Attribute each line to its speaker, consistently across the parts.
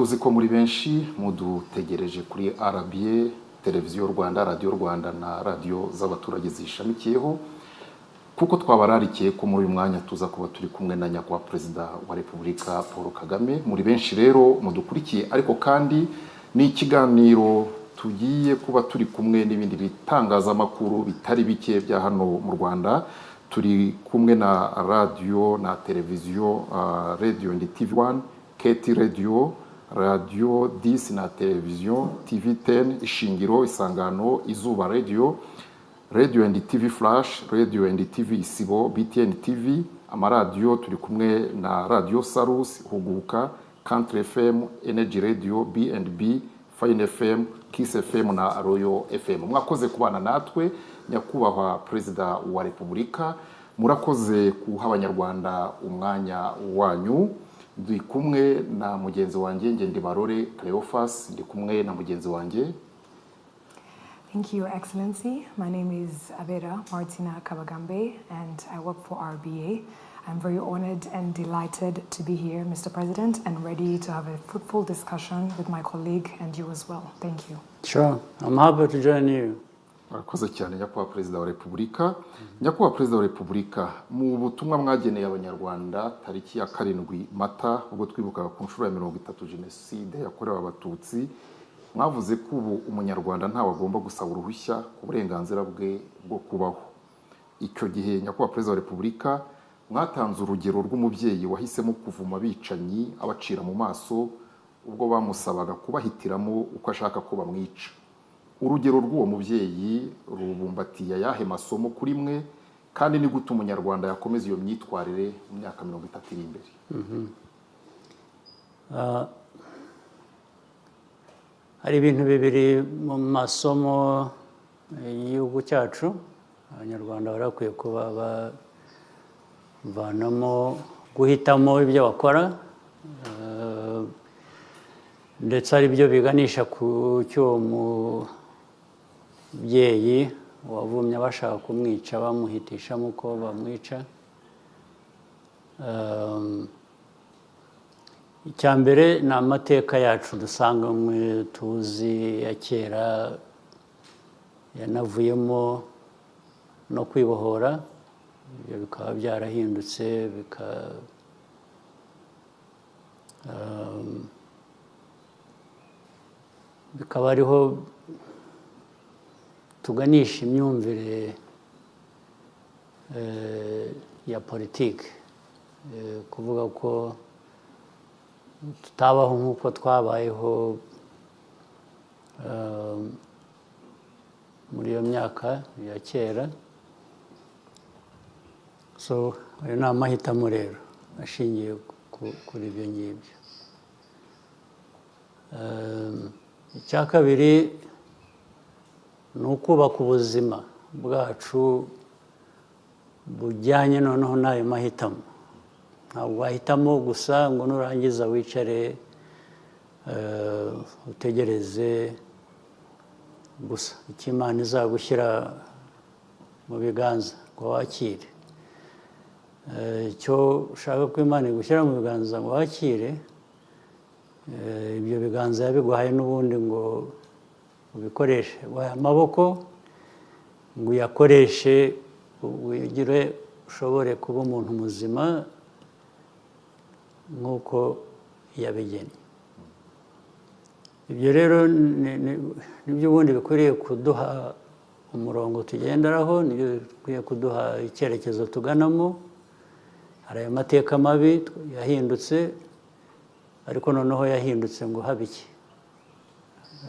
Speaker 1: tuzi ko muri benshi mudutegereje kuri RBA, televiziyo Rwanda, radio Rwanda na radio z'abaturage zishamikiyeho, kuko twabararikiye ko muri uyu mwanya tuza kuba turi kumwe na nyakubahwa Perezida wa Repubulika Paul KAGAME. Muri benshi rero mudukurikiye, ariko kandi ni ikiganiro tugiye kuba turi kumwe n'ibindi bitangazamakuru bitari bike bya hano mu Rwanda. Turi kumwe na radio na televiziyo Radio and TV1, KT Radio, Radio 10 na televiziyo TV10, Ishingiro, Isangano, Izuba Radio, Radio and TV Flash, Radio and TV Isibo, BTN TV, amaradio. Turi kumwe na Radio Salus, Huguka, Country FM, Energy Radio, B&B, Fine FM, Kiss FM na Royal FM. Mwakoze kubana natwe nyakubahwa Perezida wa Repubulika, murakoze kuha abanyarwanda umwanya wanyu. Ndi kumwe na mugenzi wanjye Ngendibarore Cleophas, ndi kumwe na mugenzi wanjye.
Speaker 2: Thank you, Your Excellency. My name is Abera Martina Kabagambe and I work for RBA. I'm very honored and delighted to be here, Mr. President, and ready to have a fruitful discussion with my colleague and you as well. Thank you.
Speaker 3: Sure, I'm happy to join you.
Speaker 1: Murakoze cyane nyakubahwa Perezida wa Repubulika. Nyakubahwa Perezida wa Repubulika, mu butumwa mwageneye abanyarwanda tariki ya 7 Mata ubwo twibukaga ku nshuro ya 30 Jenoside yakorewe abatutsi, mwavuze ko ubu umunyarwanda ntawe agomba gusaba uruhushya ku burenganzira bwe bwo kubaho. Icyo gihe nyakubahwa Perezida wa Repubulika mwatanze urugero rw'umubyeyi wahisemo kuvuma bicanyi abacira mu maso ubwo bamusabaga kubahitiramo uko ashaka ko bamwica. Urugero rw'uwo mubyeyi rubumbatiye yahe masomo kuri mwe, kandi ni gute umunyarwanda yakomeza iyo myitwarire mu myaka 30 iri imbere?
Speaker 3: Hari ibintu bibiri mu masomo y'igihugu cyacu abanyarwanda barakwiye kuba bavanamo, guhitamo ibyo bakora, ndetse ari byo biganisha ku cyo mubyeyi wavumye bashaka kumwica bamuhitishamo uko bamwica. Icya mbere ni amateka yacu dusanganywe tuzi ya kera yanavuyemo no kwibohora, ibyo bikaba byarahindutse bikaba ariho tuganisha imyumvire ya politiki, kuvuga ko tutabaho nk'uko twabayeho muri iyo myaka ya kera. So ayo ni amahitamo rero ashingiye kuri ibyo ngibyo. Icya kabiri ni ukubaka ubuzima bwacu bujyanye noneho n'ayo mahitamo. Ntabwo wahitamo gusa ngo nurangiza wicare utegereze gusa icyo Imana izagushyira mu biganza ngo wakire. Icyo ushaka ko Imana igushyira mu biganza ngo wakire, ibyo biganza yabiguhaye n'ubundi ngo ubikoreshe. Amaboko ngo uyakoreshe ugire ushobore kuba umuntu muzima nk'uko yabigennye. Ibyo rero nibyo ubundi bikwiriye kuduha umurongo tugenderaho, nibyo bikwiye kuduha icyerekezo tuganamo. Hari ayo mateka mabi yahindutse, ariko noneho yahindutse ngo habe iki,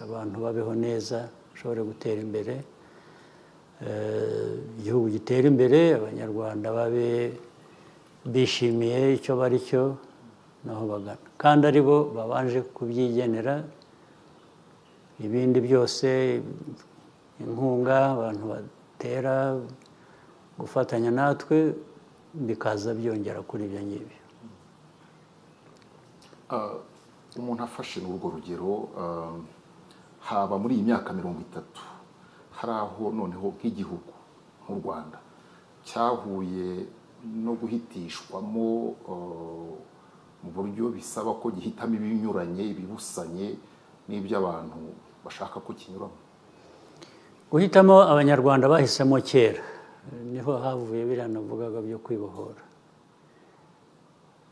Speaker 3: abantu babeho neza, bashobore gutera imbere, igihugu gitera imbere, abanyarwanda babe bishimiye icyo bari cyo naho bagana, kandi ari bo babanje kubyigenera. Ibindi byose, inkunga abantu batera, gufatanya natwe, bikaza byongera kuri ibyo ngibyo.
Speaker 1: Umuntu afashe n'urwo rugero, haba muri iyi myaka 30 hari aho noneho nk'igihugu nk'u Rwanda cyahuye no guhitishwamo mu buryo bisaba ko gihitamo ibinyuranye ibibusanye n'ibyo abantu bashaka ko kinyuramo?
Speaker 3: Guhitamo abanyarwanda bahisemo kera niho havuye biriya navugaga byo kwibohora,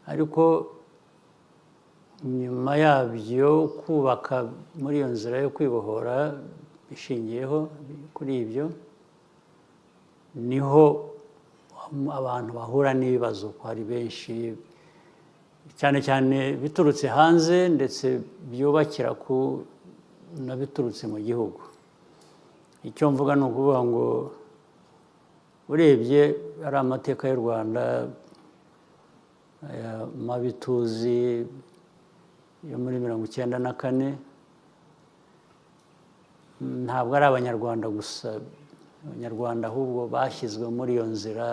Speaker 3: ariko nyuma yabyo kubaka muri iyo nzira yo kwibohora bishingiyeho kuri ibyo niho abantu bahura n'ibibazo ko hari benshi cyane cyane biturutse hanze ndetse byubakira ku nabiturutse mu gihugu. Icyo mvuga ni ukuvuga ngo urebye ari amateka y'u Rwanda aya mabi tuzi yo muri 1994 ntabwo ari abanyarwanda gusa, abanyarwanda ahubwo bashyizwe muri iyo nzira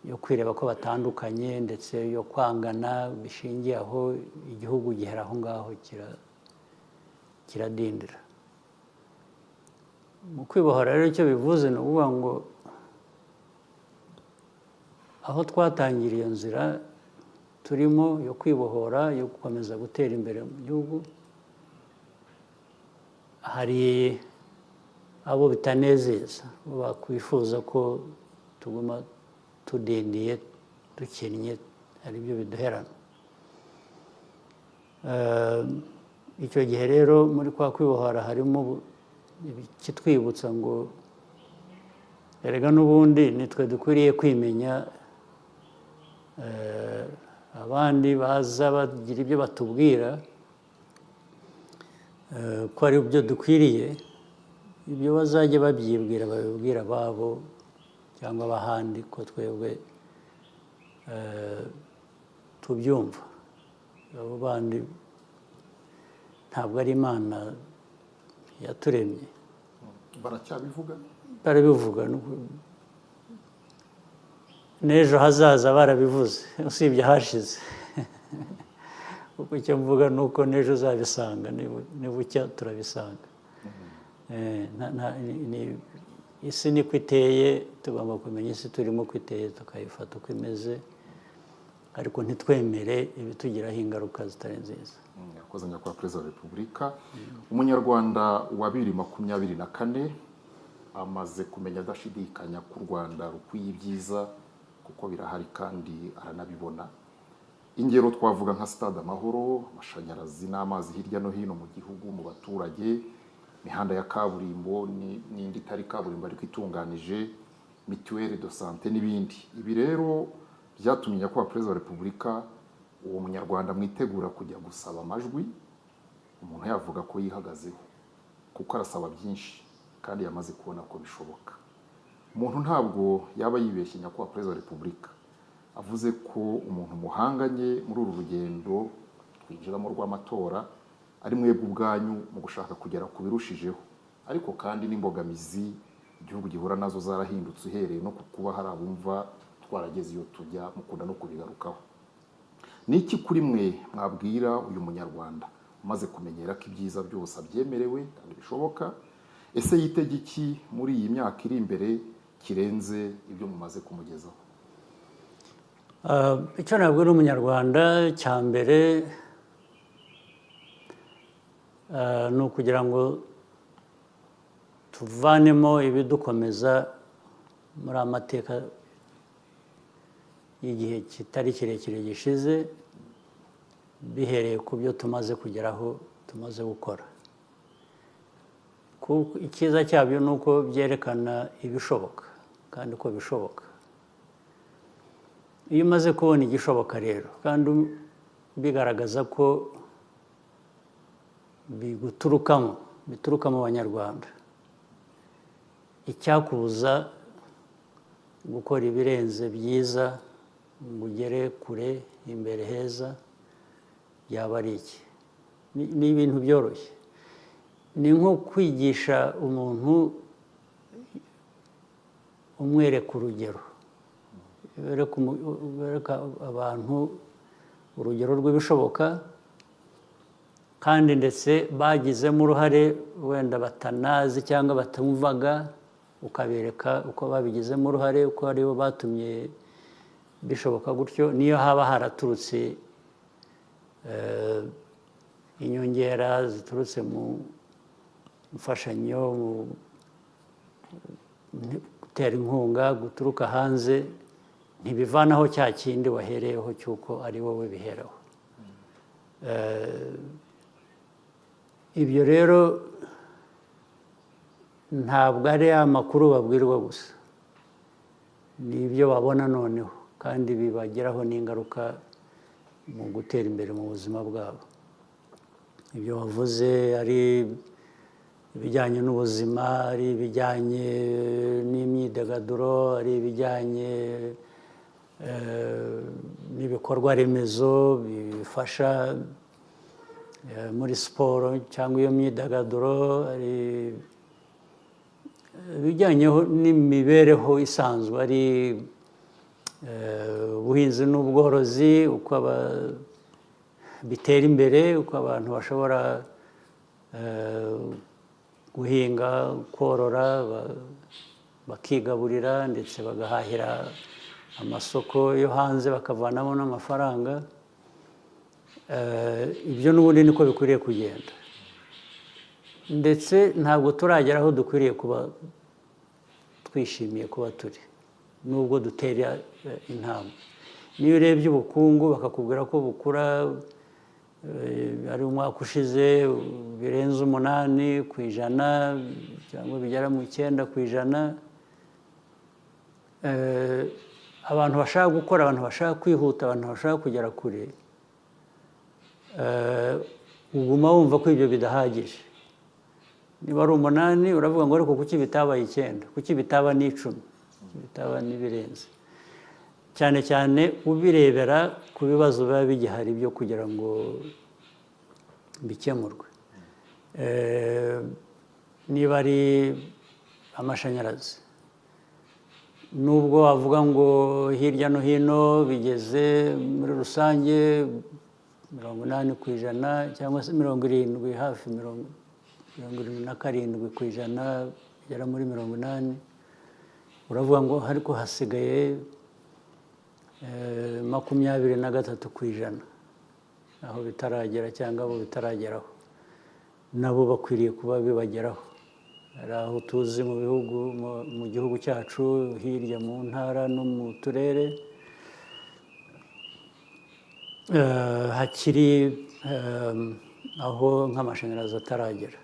Speaker 3: yo kwireba ko batandukanye ndetse yo kwangana bishingiye aho igihugu gihera aho ngaho kiradindira. Mu kwibohora rero icyo bivuze ni ukuvuga ngo aho twatangira iyo nzira turimo yo kwibohora yo gukomeza gutera imbere mu gihugu, hari abo bitanezeza bakwifuza ko tuguma tudindiye dukennye, ari byo biduherana. Icyo gihe rero muri kwa kwibohora harimo ikitwibutsa ngo erega n'ubundi nitwe dukwiriye kwimenya, abandi baza bagira ibyo batubwira ko ari byo dukwiriye, ibyo bazajya babyibwira babibwira ababo cyangwa abahandi ko twebwe tubyumva. Abo bandi ntabwo ari Imana yaturemye.
Speaker 1: Baracyabivuga?
Speaker 3: Barabivuga n'ejo hazaza barabivuze usibye hashize. Kuko icyo mvuga ni uko n'ejo uzabisanga, nibucya turabisanga. Isi niko iteye, tugomba kumenya isi turimo uko iteye tukayifata uko imeze, ariko ntitwemere ibitugiraho ingaruka zitari nziza.
Speaker 1: Yakoze nyakubahwa Perezida wa Repubulika. Umunyarwanda wa 2024 amaze kumenya adashidikanya ko u Rwanda rukwiye ibyiza kuko birahari kandi aranabibona. Ingero twavuga nka stade Amahoro, amashanyarazi n'amazi hirya no hino mu gihugu mu baturage, imihanda ya kaburimbo n'indi itari kaburimbo ariko itunganije, mituelle de santé n'ibindi. Ibi rero byatumye nyakubahwa Perezida wa Repubulika uwo munyarwanda mwitegura kujya gusaba amajwi, umuntu yavuga ko yihagazeho kuko arasaba byinshi kandi yamaze kubona ko bishoboka. Umuntu ntabwo yaba yibeshye nyakubahwa Perezida wa Repubulika avuze ko umuntu muhanganye muri uru rugendo twinjiramo rw'amatora ari mwebwe ubwanyu mu gushaka kugera ku birushijeho, ariko kandi n'imbogamizi igihugu gihura nazo zarahindutse uhereye no kuba hari abumva twarageze iyo tujya mukunda no kubigarukaho. Ni iki kuri mwe mwabwira uyu munyarwanda umaze kumenyera ko ibyiza byose abyemerewe kandi bishoboka? Ese yitege iki muri iyi myaka iri imbere kirenze ibyo mumaze kumugezaho?
Speaker 3: Icyo nabwira umunyarwanda cya mbere ni ukugira ngo tuvanemo ibidukomeza muri amateka y'igihe kitari kirekire gishize, bihereye ku byo tumaze kugeraho, tumaze gukora. Icyiza cyabyo ni uko byerekana ibishoboka kandi ko bishoboka. Iyo umaze kubona igishoboka rero kandi bigaragaza ko bituruka mu banyarwanda, icyakubuza gukora ibirenze byiza ngo ugere kure imbere heza yaba ari iki? Ni ibintu byoroshye. Ni nko kwigisha umuntu umwereka urugero, bereka abantu urugero rw'ibishoboka kandi ndetse bagizemo uruhare wenda batanazi cyangwa batumvaga, ukabereka uko babigizemo uruhare, uko aribo batumye bishoboka gutyo, niyo haba haraturutse inyongera ziturutse mu mfashanyo, mu gutera inkunga guturuka hanze ntibivanaho cya kindi wahereyeho cy'uko ari wowe biheraho. Ibyo rero ntabwo ari amakuru babwirwa gusa, ni ibyo babona noneho kandi bibageraho n'ingaruka mu gutera imbere mu buzima bwabo. Ibyo wavuze ari ibijyanye n'ubuzima, ari ibijyanye n'imyidagaduro, ari ibijyanye n'ibikorwa remezo bifasha muri siporo cyangwa iyo myidagaduro, ari ibijyanye n'imibereho isanzwe, ari ubuhinzi n'ubworozi, uko bitera imbere, uko abantu bashobora guhinga, korora, bakigaburira ndetse bagahahira amasoko yo hanze bakavanamo n'amafaranga. Ibyo n'ubundi niko bikwiriye kugenda, ndetse ntabwo turagera aho dukwiriye kuba twishimiye kuba turi, nubwo dutera intambwe. Niyo urebye ubukungu bakakubwira ko bukura ari umwaka ushize birenze 8% cyangwa bigera mu 9%, abantu bashaka gukora, abantu bashaka kwihuta, abantu bashaka kugera kure, uguma wumva ko ibyo bidahagije. Niba ari 8 uravuga ngo ariko kuki bitabaye 9, kuki bitaba n'10, bitaba n'ibirenze, cyane cyane ubirebera ku bibazo biba bigihari byo kugira ngo bikemurwe. Niba ari amashanyarazi, nubwo wavuga ngo hirya no hino bigeze muri rusange 80% cyangwa se 70, hafi 77% bigera muri 80%, uravuga ngo ariko hasigaye 23% aho bitaragera cyangwa abo bitarageraho, nabo bakwiriye kuba bibageraho. Hari aho tuzi mu bihugu, mu gihugu cyacu hirya mu ntara no mu turere hakiri aho nk'amashanyarazi ataragera.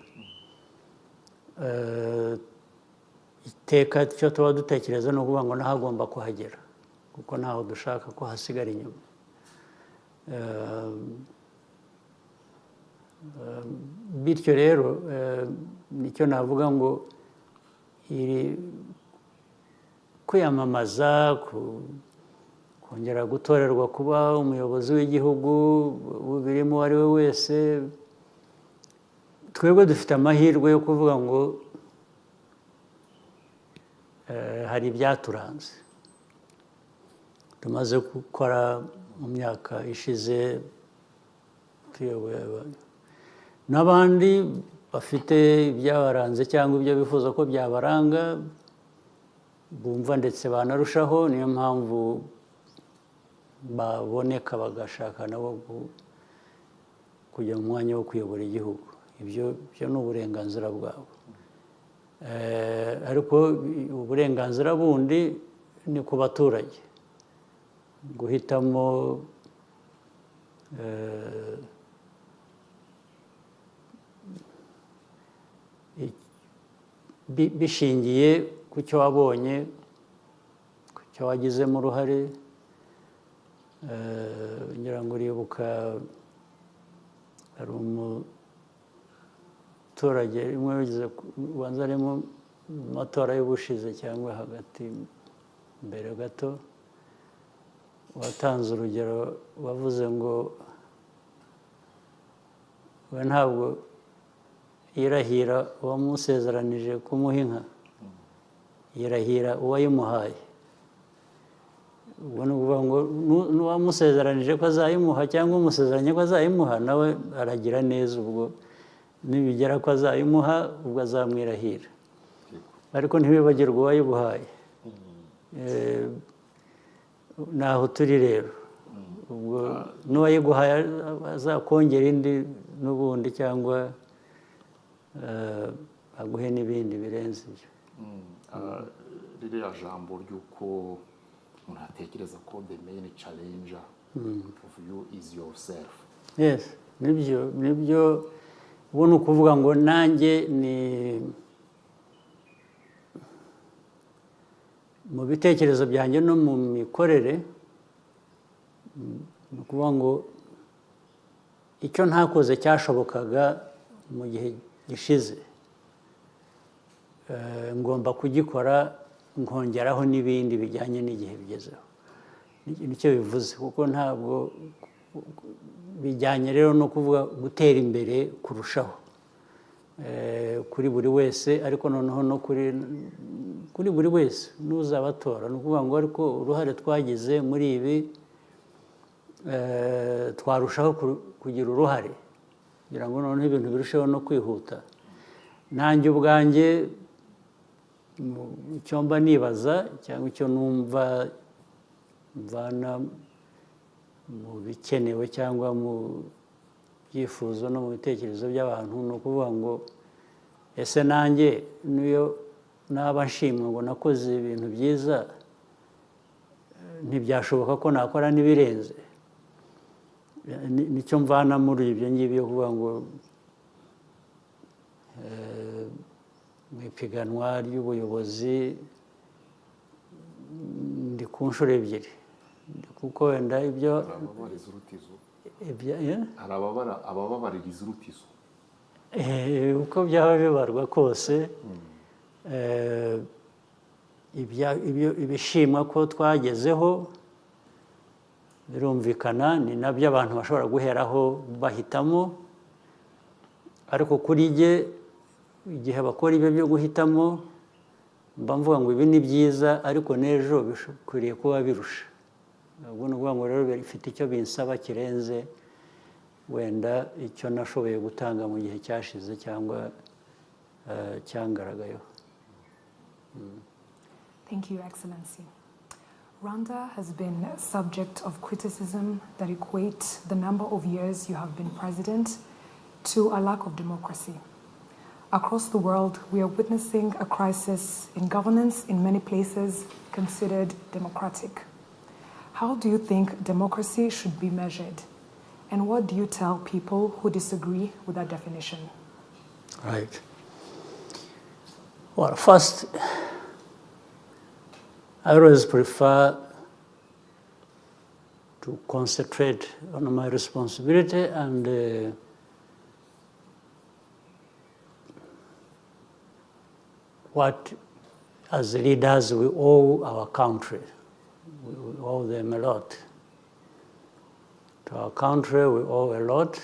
Speaker 3: Iteka icyo tuba dutekereza ni ukuvuga ngo nahagomba kuhagera, kuko ntaho dushaka ko hasigara inyuma. Bityo rero nicyo navuga ngo kwiyamamaza, kongera gutorerwa kuba umuyobozi w'igihugu birimo uwo ari we wese, twebwe dufite amahirwe yo kuvuga ngo hari ibyaturanze tumaze gukora mu myaka ishize tuyoboye abantu, n'abandi bafite ibyabaranze cyangwa ibyo bifuza ko byabaranga bumva ndetse banarushaho. Niyo mpamvu baboneka bagashaka nabo kujya mu mwanya wo kuyobora igihugu. Ibyo ni uburenganzira bwabo, ariko uburenganzira bundi ni ku baturage guhitamo bishingiye ku cyo wabonye, ku cyo wagizemo uruhare. Ngira ngo uribuka hari umuturage rimwe wigeze ubanza ari mu matora y'ubushize cyangwa hagati mbere gato, watanze urugero, wavuze ngo we ntabwo yirahira uwamusezeranije kumuha inka, yirahira uwayimuhaye. Ubwo ni ukuvuga ngo n'uwamusezeranije ko azayimuha cyangwa umusezeranye ko azayimuha, nawe aragira neza, ubwo nibigera ko azayimuha ubwo azamwirahira, ariko ntibibagirwe uwayibuhaye. Naho turi rero, ubwo n'uwayiguhaye azakongera indi n'ubundi cyangwa aguhe n'ibindi birenze ibyo.
Speaker 1: Ririya jambo ry'uko umuntu atekereza ko the main challenger of you is yourself.
Speaker 3: Yes, nibyo ubu ni ukuvuga ngo nanjye ni mu bitekerezo byanjye no mu mikorere, ni ukuvuga ngo icyo ntakoze cyashobokaga mu gihe gishize ngomba kugikora nkongeraho n'ibindi bijyanye n'igihe bigezeho. Nicyo bivuze, kuko ntabwo bijyanye rero no kuvuga gutera imbere kurushaho kuri buri wese, ariko noneho no kuri buri wese n'uzabatora. Ni ukuvuga ngo ariko uruhare twagize muri ibi twarushaho kugira uruhare kugira ngo noneho ibintu birusheho no kwihuta. Nanjye ubwanjye icyo mba nibaza cyangwa icyo numva mvana mu bikenewe cyangwa mu byifuzo no mu bitekerezo by'abantu, ni ukuvuga ngo ese nanjye niyo naba nshimwe ngo nakoze ibintu byiza, ntibyashoboka ko nakora n'ibirenze. Nicyo mvana muri ibyo ngibyo, kuvuga ngo mu ipiganwa ry'ubuyobozi ndi ku nshuro ebyiri, kuko wenda ibyo
Speaker 1: hari abababaririza urutizo
Speaker 3: uko byaba bibarwa kose. Ibishimwa ko twagezeho birumvikana, ni nabyo abantu bashobora guheraho bahitamo, ariko kuri jye igihe bakora ibyo byo guhitamo mba mvuga ngo ibi ni byiza, ariko n'ejo bikwiriye kuba birusha. Ubwo ni ukuvuga ngo rero bifite icyo binsaba kirenze wenda icyo nashoboye gutanga mu gihe cyashize cyangwa cyangaragayeho.
Speaker 2: Thank you, Excellency. Rwanda has been subject of criticism that equate the number of years you have been president to a lack of democracy. Across the world, we are witnessing a crisis in governance in many places considered democratic. How do you think democracy should be measured? And what do you tell people who disagree with that definition?
Speaker 3: Right. Well, first, I always prefer to concentrate on my responsibility and what, as leaders, we owe our country. We owe them a lot. To our country, we owe a lot,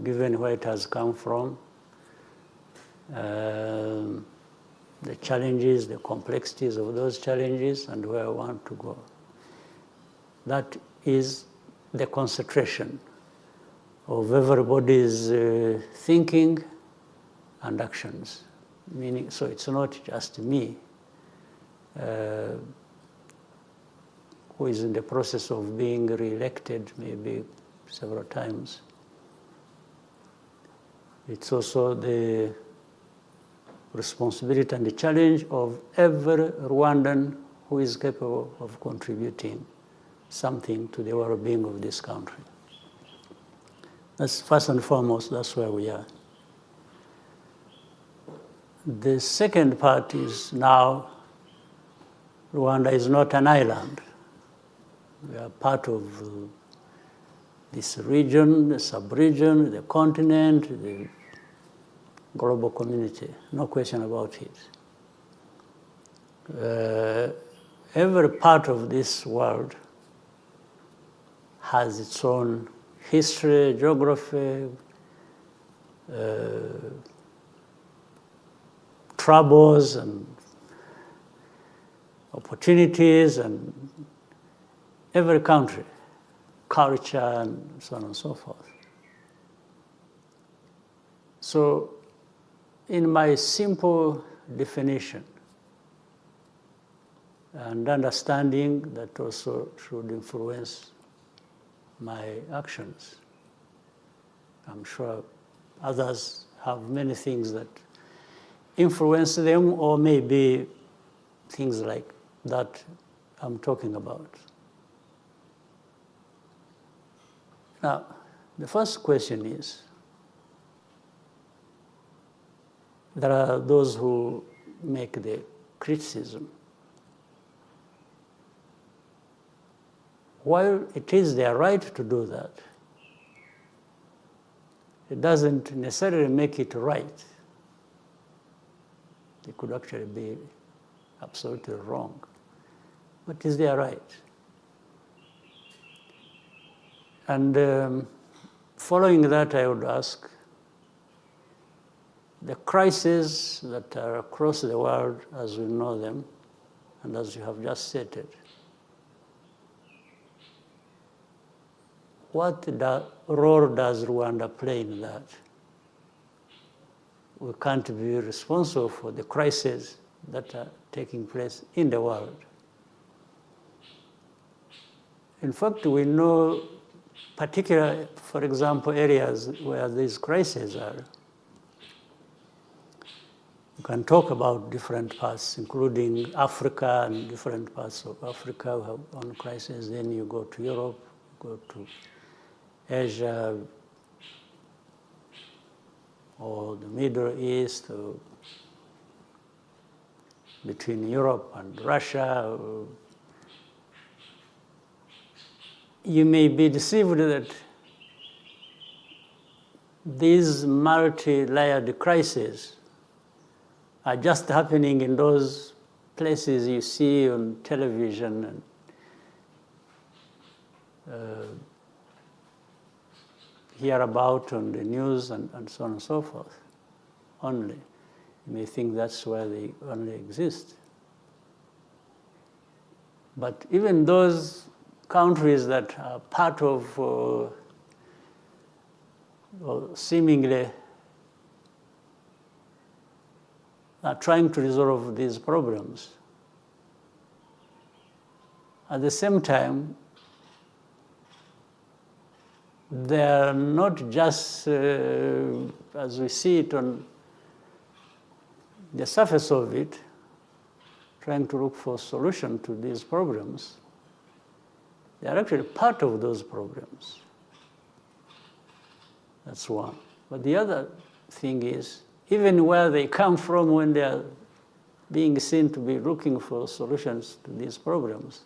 Speaker 3: given where it has come from, the challenges, the complexities of those challenges, and where we want to go. That is the concentration of everybody's thinking and actions. Meaning, so it's not just me who is in the process of being re-elected maybe several times. It's also the responsibility and the challenge of every Rwandan who is capable of contributing something to the well-being of this country. That's first and foremost, that's where we are. The second part is now Rwanda is not an island. We are part of this region, the sub-region, the continent, the global community, no question about it. Every part of this world has its own history, geography, troubles and opportunities, and every country, culture, and so on and so forth. So, in my simple definition, and understanding that also should influence my actions. I'm sure others have many things that influence them, or maybe things like that I'm talking about. Now, the first question is, there are those who make the criticism. While it is their right to do that, it doesn't necessarily make it right. It could actually be absolutely wrong, but it's their right. And following that, I would ask, the crises that are across the world as we know them, and as you have just stated, what role does Rwanda play in that? We can't be responsible for the crises that are taking place in the world. In fact, we know particular, for example, areas where these crises are. You can talk about different parts, including Africa, and different parts of Africa have own crises. Then you go to Europe, go to Asia, or the Middle East, or between Europe and Russia. You may be deceived that these multi-layered crises are just happening in those places you see on television and hear about on the news and so on and so forth only. You may think that's where they only exist. But even those countries that are part of or seemingly are trying to resolve these problems, at the same time, they are not just, as we see it on the surface of it, trying to look for a solution to these problems. They are actually part of those problems. That's one. But the other thing is, even where they come from when they are being seen to be looking for solutions to these problems,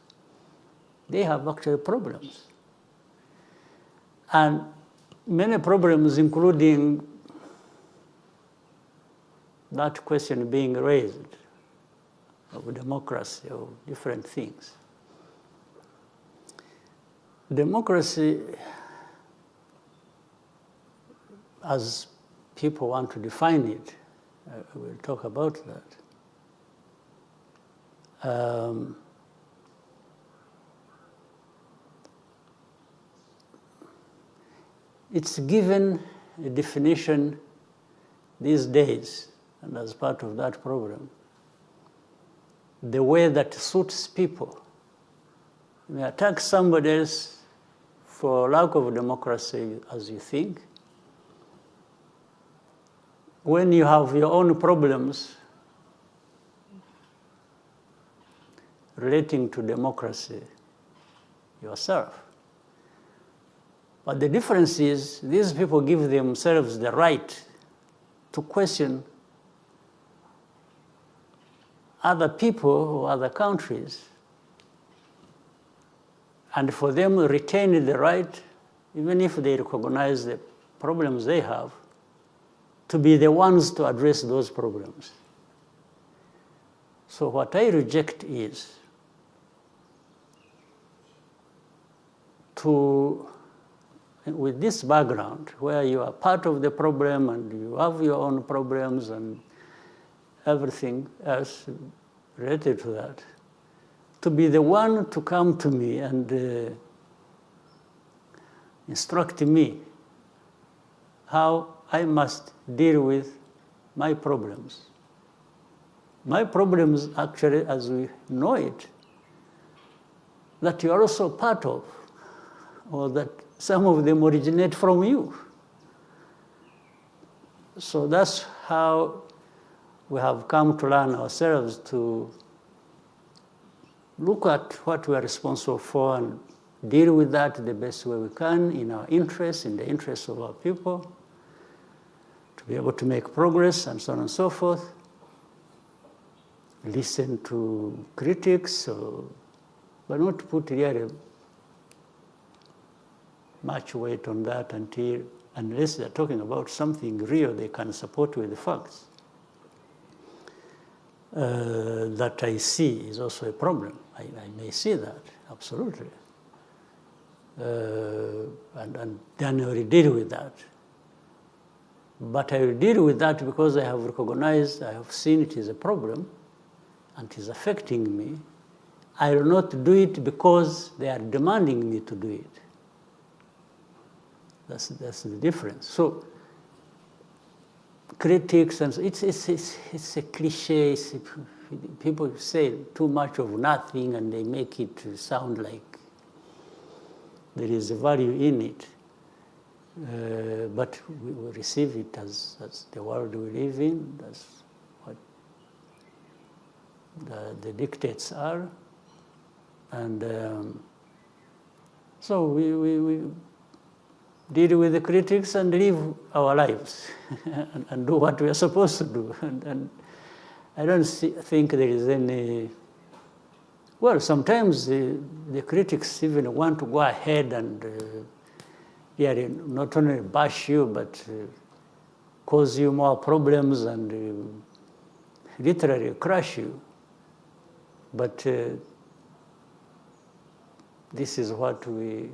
Speaker 3: they have actually problems. And many problems, including that question being raised of democracy, of different things. Democracy, as people want to define it, we'll talk about that. It's given a definition these days, and as part of that program, the way that suits people. You may attack somebody else for lack of democracy, as you think. When you have your own problems relating to democracy yourself. But the difference is, these people give themselves the right to question other people or other countries, and for them to retain the right, even if they recognize the problems they have, to be the ones to address those problems. So what I reject is to, with this background, where you are part of the problem and you have your own problems and everything else related to that, to be the one to come to me and instruct me how I must deal with my problems. My problems, actually, as we know it, that you are also part of, or that some of them originate from you. So that's how we have come to learn ourselves to look at what we are responsible for and deal with that the best way we can in our interests, in the interests of our people, to be able to make progress and so on and so forth. Listen to critics, but not put really much weight on that unless they're talking about something real they can support with the facts. That I see is also a problem. I may see that, absolutely. And then I will deal with that. But I will deal with that because I have recognized, I have seen it is a problem and it is affecting me. I will not do it because they are demanding me to do it. That's the difference. So critics, and it's a cliche. People say too much of nothing and they make it sound like there is a value in it. But we receive it as the world we live in. That's what the dictates are. And so we deal with the critics and live our lives and do what we are supposed to do. And I don't think there is any... Well, sometimes the critics even want to go ahead and not only bash you, but cause you more problems and literally crush you. But this is what we,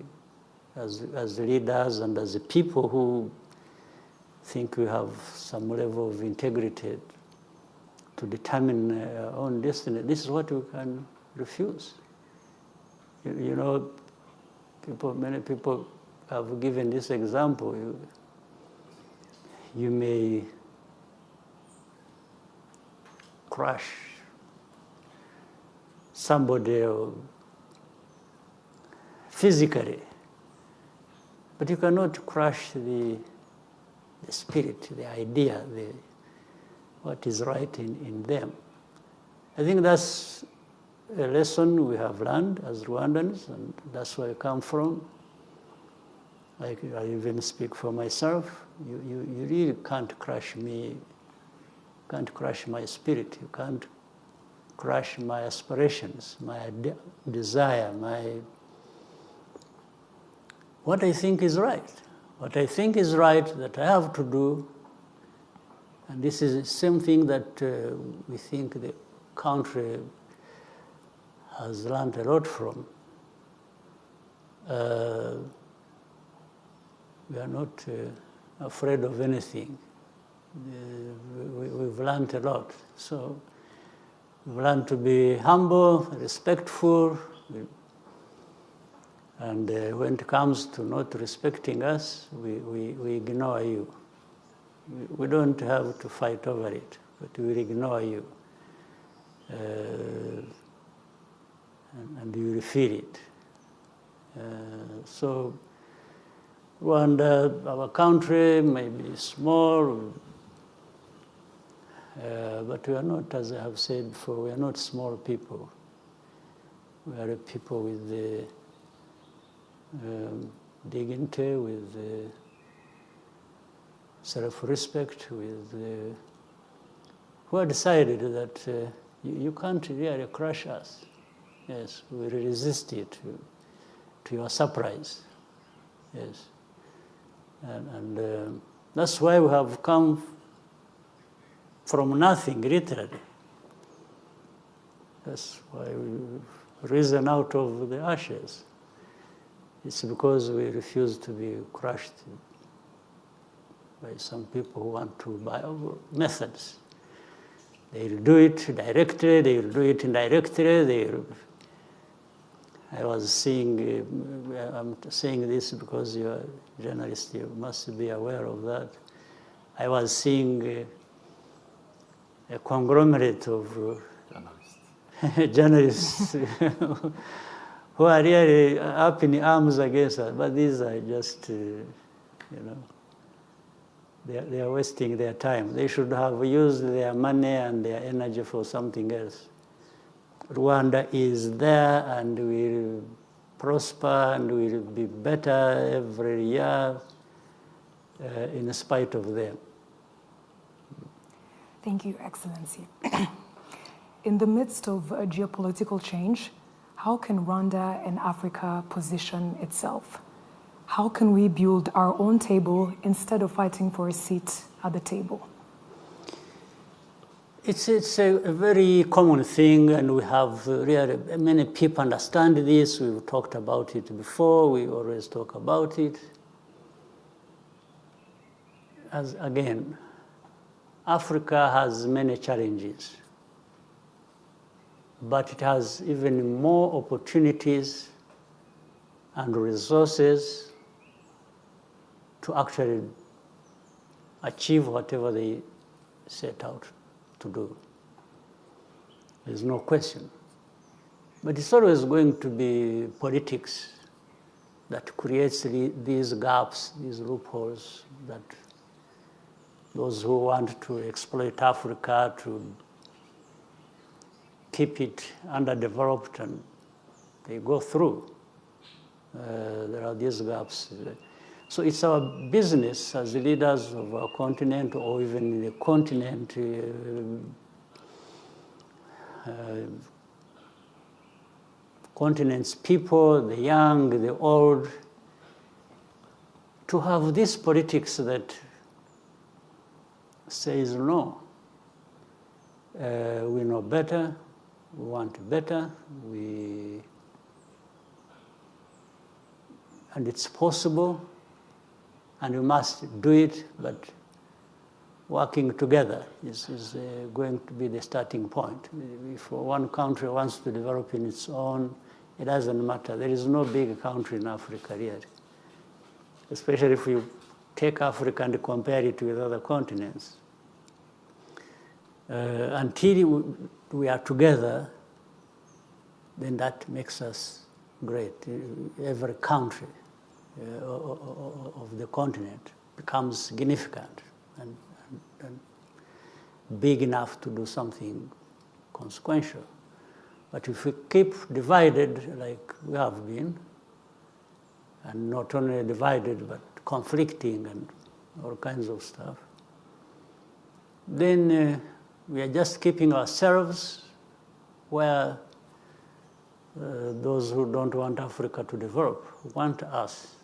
Speaker 3: as leaders and as people who think we have some level of integrity to determine our own destiny, this is what we can refuse. You know, many people have given this example. You may crush somebody physically, but you cannot crush the spirit, the idea, what is right in them. I think that's a lesson we have learned as Rwandans, and that's where I come from. Like, I even speak for myself. You really can't crush me, can't crush my spirit, you can't crush my aspirations, my desire, what I think is right. What I think is right that I have to do, and this is the same thing that we think the country has learned a lot from. We are not afraid of anything. We've learned a lot. So we've learned to be humble, respectful, and when it comes to not respecting us, we ignore you. We don't have to fight over it, but we will ignore you. And you will feel it. So Rwanda, our country, may be small, but we are not, as I have said before, we are not small people. We are a people with the dignity, with self-respect, who have decided that you can't really crush us. Yes, we resist it to your surprise. Yes. And that's why we have come from nothing, literally. That's why we've risen out of the ashes. It's because we refuse to be crushed by some people who want to buy our methods. They will do it directly, they will do it indirectly. I was seeing, I'm saying this because you're a journalist, you must be aware of that. I was seeing a conglomerate of journalists who are really up in arms against us. But these are just, they are wasting their time. They should have used their money and their energy for something else. Rwanda is there and will prosper and will be better every year in spite of them.
Speaker 2: Thank you, Excellency. In the midst of a geopolitical change, how can Rwanda and Africa position itself? How can we build our own table instead of fighting for a seat at the table?
Speaker 3: It's a very common thing, and we have really many people understand this. We've talked about it before. We always talk about it. As again, Africa has many challenges, but it has even more opportunities and resources to actually achieve whatever they set out to do. There's no question. But it's always going to be politics that creates these gaps, these loopholes, that those who want to exploit Africa, to keep it underdeveloped, and they go through. There are these gaps. So it's our business as the leaders of our continent, or even the continent, continent's people, the young, the old, to have this politics that says no. We know better, we want better, and it's possible, and we must do it, but working together is going to be the starting point. If one country wants to develop in its own, it doesn't matter. There is no big country in Africa yet, especially if you take Africa and compare it with other continents. Until we are together, then that makes us great. Every country of the continent becomes significant and big enough to do something consequential. But if we keep divided like we have been, and not only divided but conflicting and all kinds of stuff, then we are just keeping ourselves where those who don't want Africa to develop want us.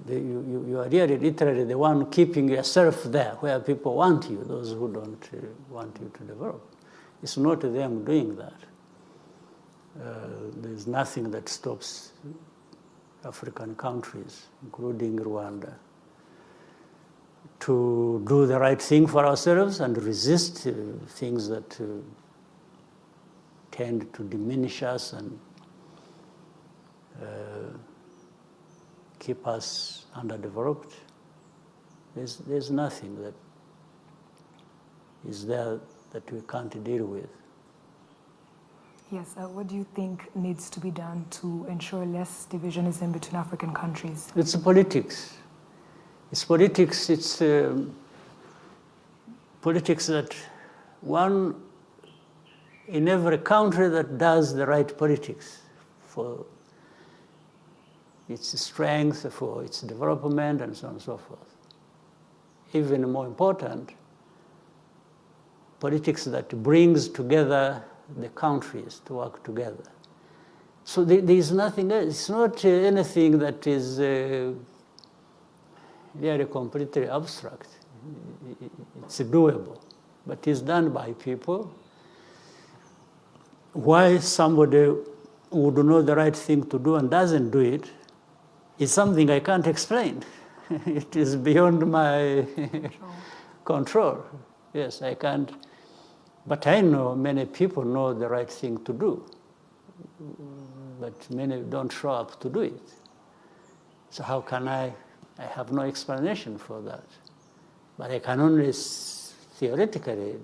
Speaker 3: You are really literally the one keeping yourself there where people want you, those who don't want you to develop. It's not them doing that. There's nothing that stops African countries, including Rwanda, to do the right thing for ourselves and resist things that tend to diminish us and keep us underdeveloped. There's nothing that is there that we can't deal with.
Speaker 2: Yes, what do you think needs to be done to ensure less divisionism between African countries?
Speaker 3: It's politics. It's politics. It's politics that one in every country that does the right politics for its strength, for its development, and so on and so forth. Even more important, politics that brings together the countries to work together. So there is nothing else. It's not anything that is really completely abstract. It's doable, but it's done by people. Why somebody would know the right thing to do and doesn't do it is something I can't explain. It is beyond my control. Yes, I can't. But I know many people know the right thing to do, but many don't show up to do it. So how can I have no explanation for that. But I can only theoretically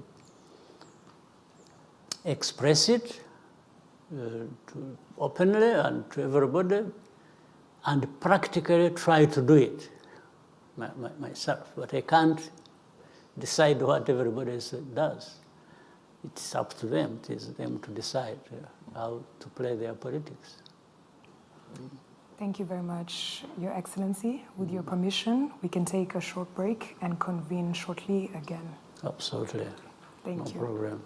Speaker 3: express it, to openly and to everybody, and practically try to do it myself. But I can't decide what everybody else does. It's up to them. It is them to decide how to play their politics.
Speaker 2: Thank you very much, Your Excellency. With your permission, we can take a short break and convene shortly again.
Speaker 3: Absolutely.
Speaker 2: Thank you.
Speaker 3: No problem.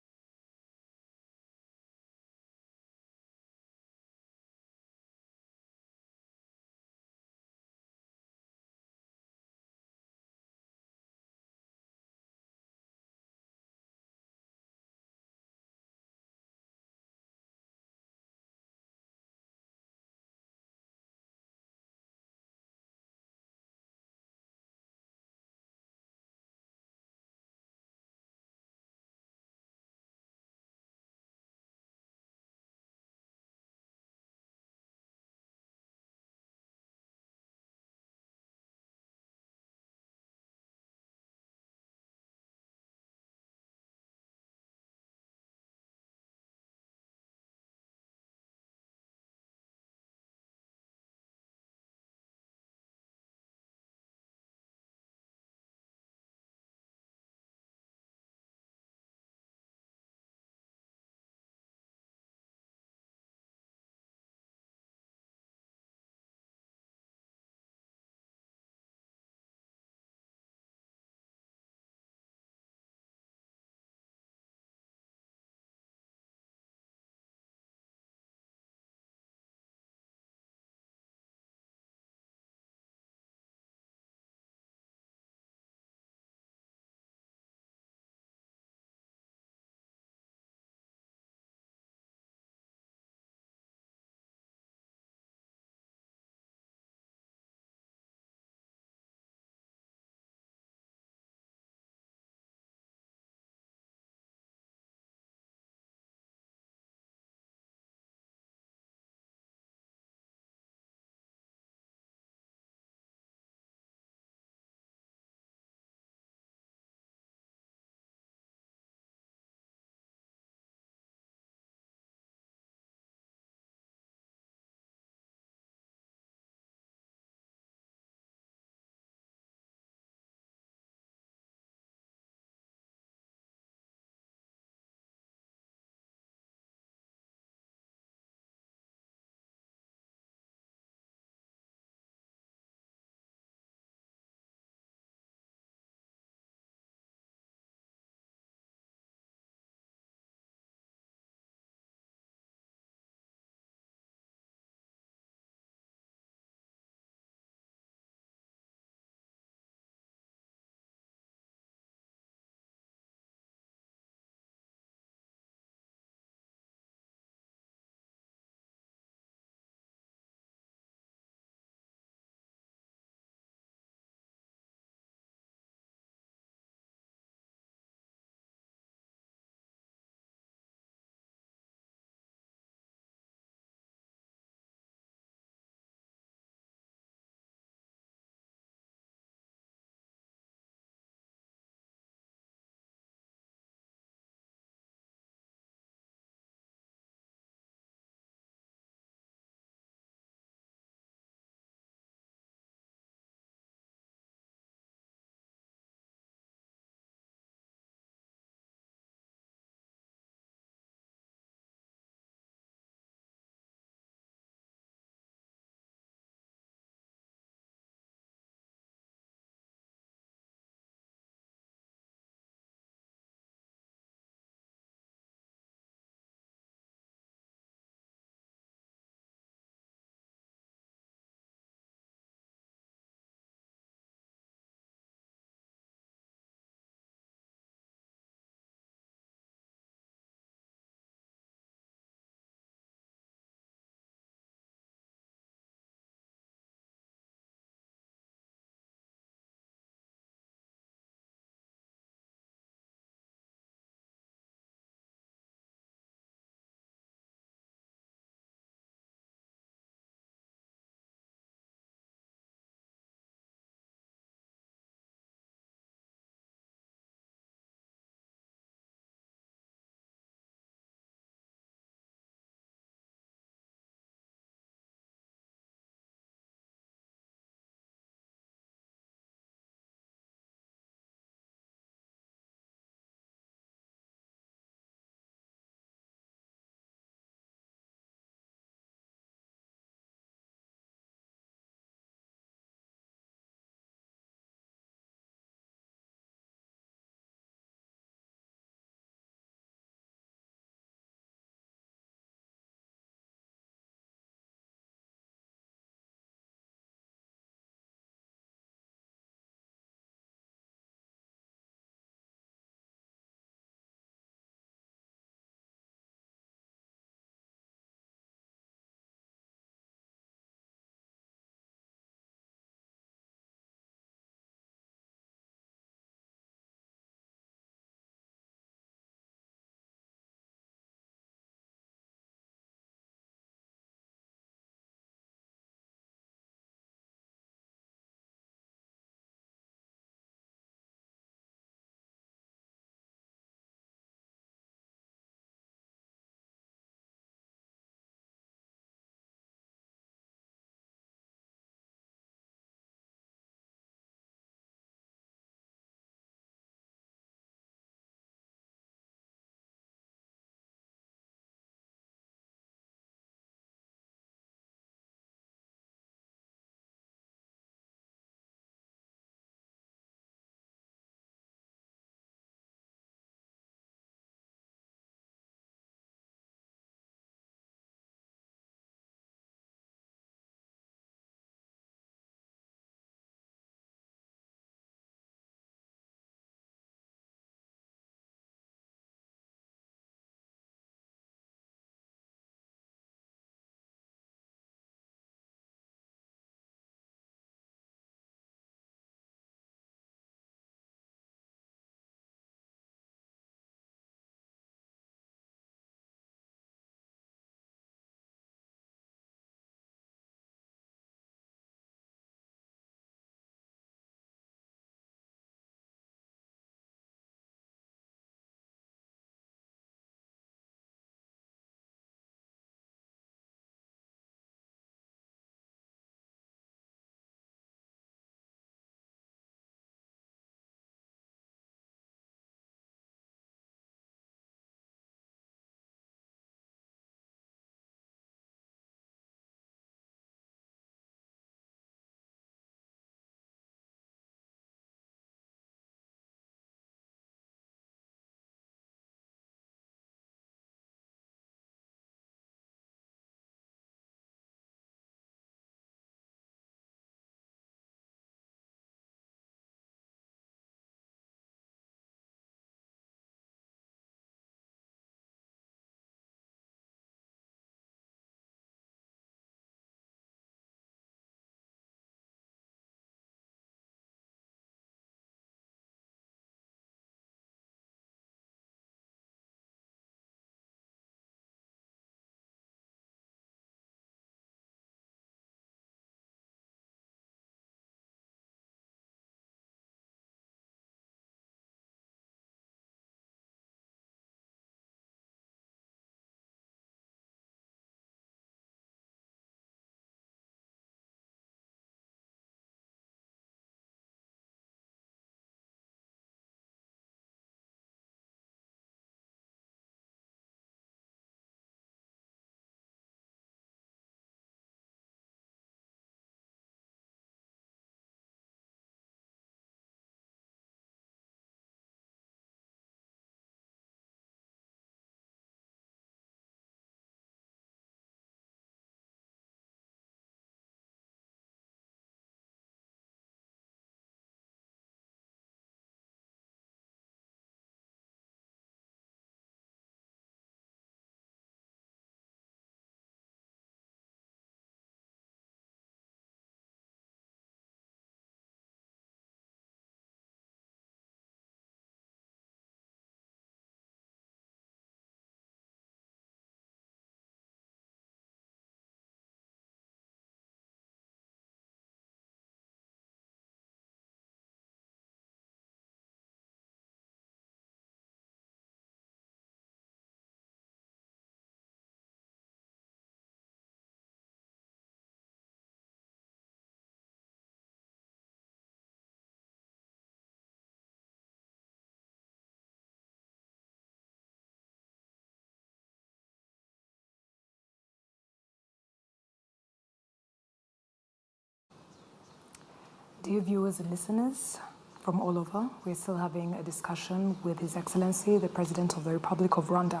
Speaker 2: Dear viewers and listeners from all over, we're still having a discussion with His Excellency, the President of the Republic of Rwanda.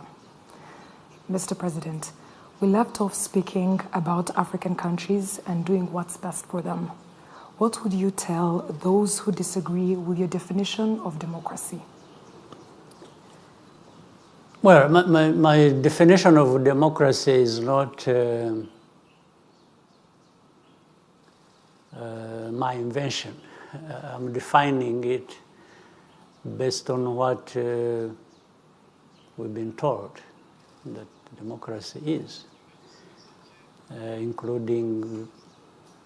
Speaker 2: Mr. President, we left off speaking about African countries and doing what's best for them. What would you tell those who disagree with your definition of democracy?
Speaker 3: Well, my definition of democracy is not my invention. I'm defining it based on what we've been told that democracy is, including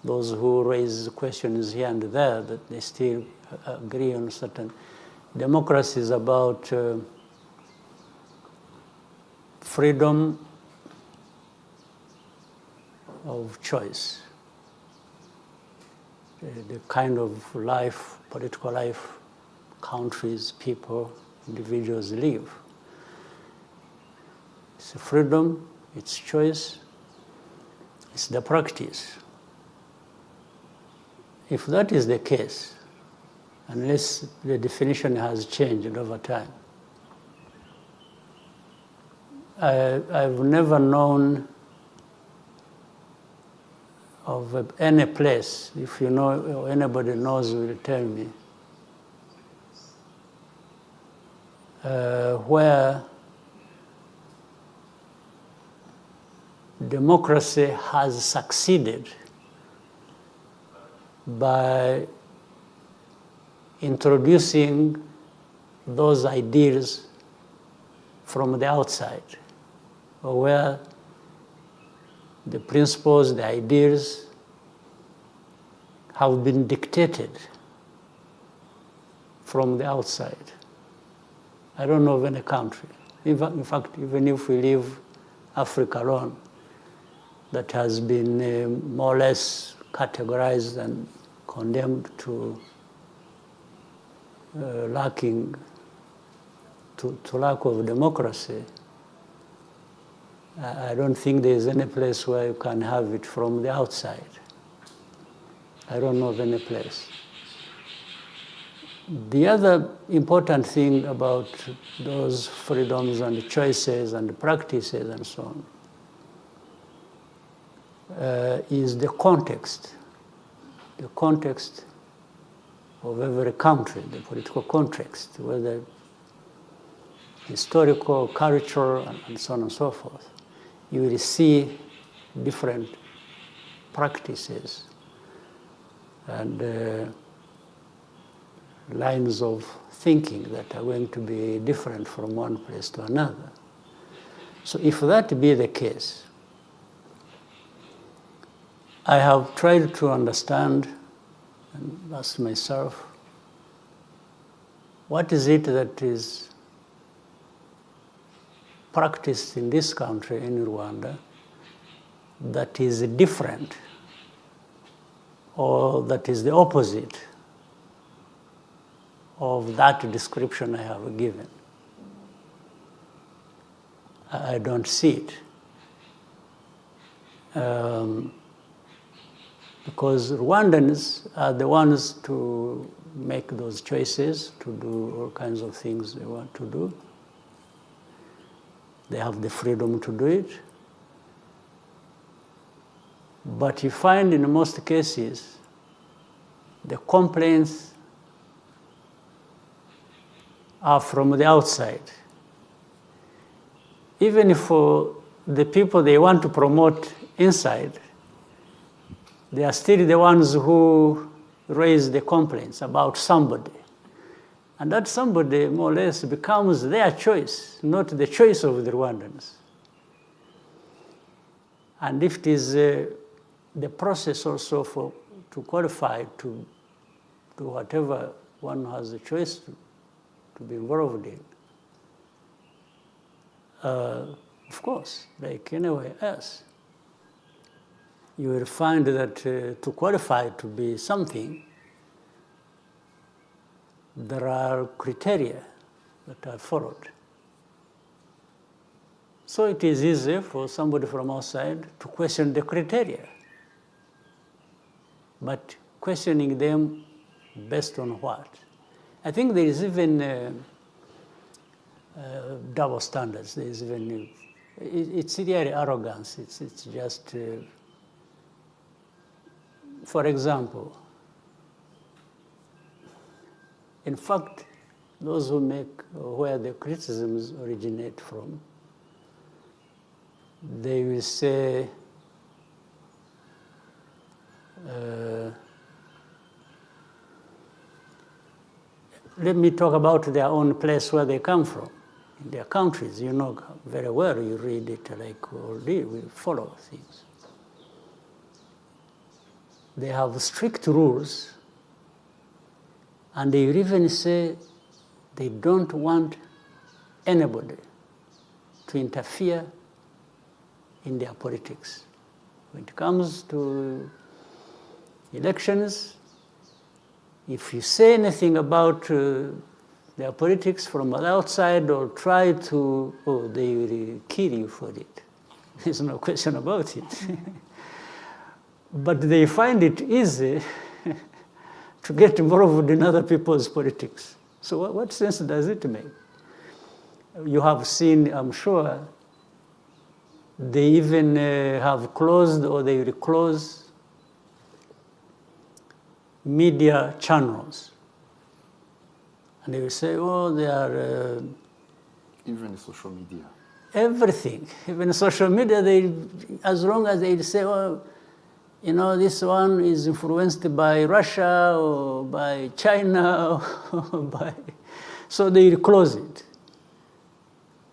Speaker 3: those who raise questions here and there that they still agree on certain. Democracy is about freedom of choice, the kind of life, political life, countries, people, individuals live. It's freedom, it's choice, it's the practice. If that is the case, unless the definition has changed over time, I've never known of any place, if you know or anybody knows will tell me, where democracy has succeeded by introducing those ideas from the outside, or where the principles, the ideas have been dictated from the outside. I don't know of any country. In fact, even if we leave Africa alone, that has been more or less categorized and condemned to lack of democracy, I don't think there's any place where you can have it from the outside. I don't know of any place. The other important thing about those freedoms and choices and practices and so on is the context of every country, the political context, whether historical, cultural, and so on and so forth. You will see different practices and lines of thinking that are going to be different from one place to another. So if that be the case, I have tried to understand and ask myself, what is it that is practiced in this country, in Rwanda, that is different or that is the opposite of that description I have given? I don't see it. Because Rwandans are the ones to make those choices, to do all kinds of things they want to do. They have the freedom to do it. But you find in most cases, the complaints are from the outside. Even for the people they want to promote inside, they are still the ones who raise the complaints about somebody. And that somebody, more or less, becomes their choice, not the choice of the Rwandans. And if it is the process also to qualify to do whatever one has a choice to be involved in, of course, like anywhere else, you will find that to qualify to be something, there are criteria that are followed. So it is easy for somebody from outside to question the criteria. But questioning them Based on what? I think there is even double standards. There is even, it's really arrogance. It's just, for example, in fact, those who make, where the criticisms originate from, they will say, let me talk about their own place where they come from, in their countries. You know very well, you read it like we follow things. They have strict rules, and they even say they don't want anybody to interfere in their politics. When it comes to elections, if you say anything about their politics from the outside or try to, they will kill you for it. There's no question about it. But they find it easy to get involved in other people's politics. So what sense does it make? You have seen, I'm sure, they even have closed or they will close media channels. And they will say, they are...
Speaker 1: even social media.
Speaker 3: Everything. Even social media, as long as they say, this one is influenced by Russia or by China, or by... so they will close it.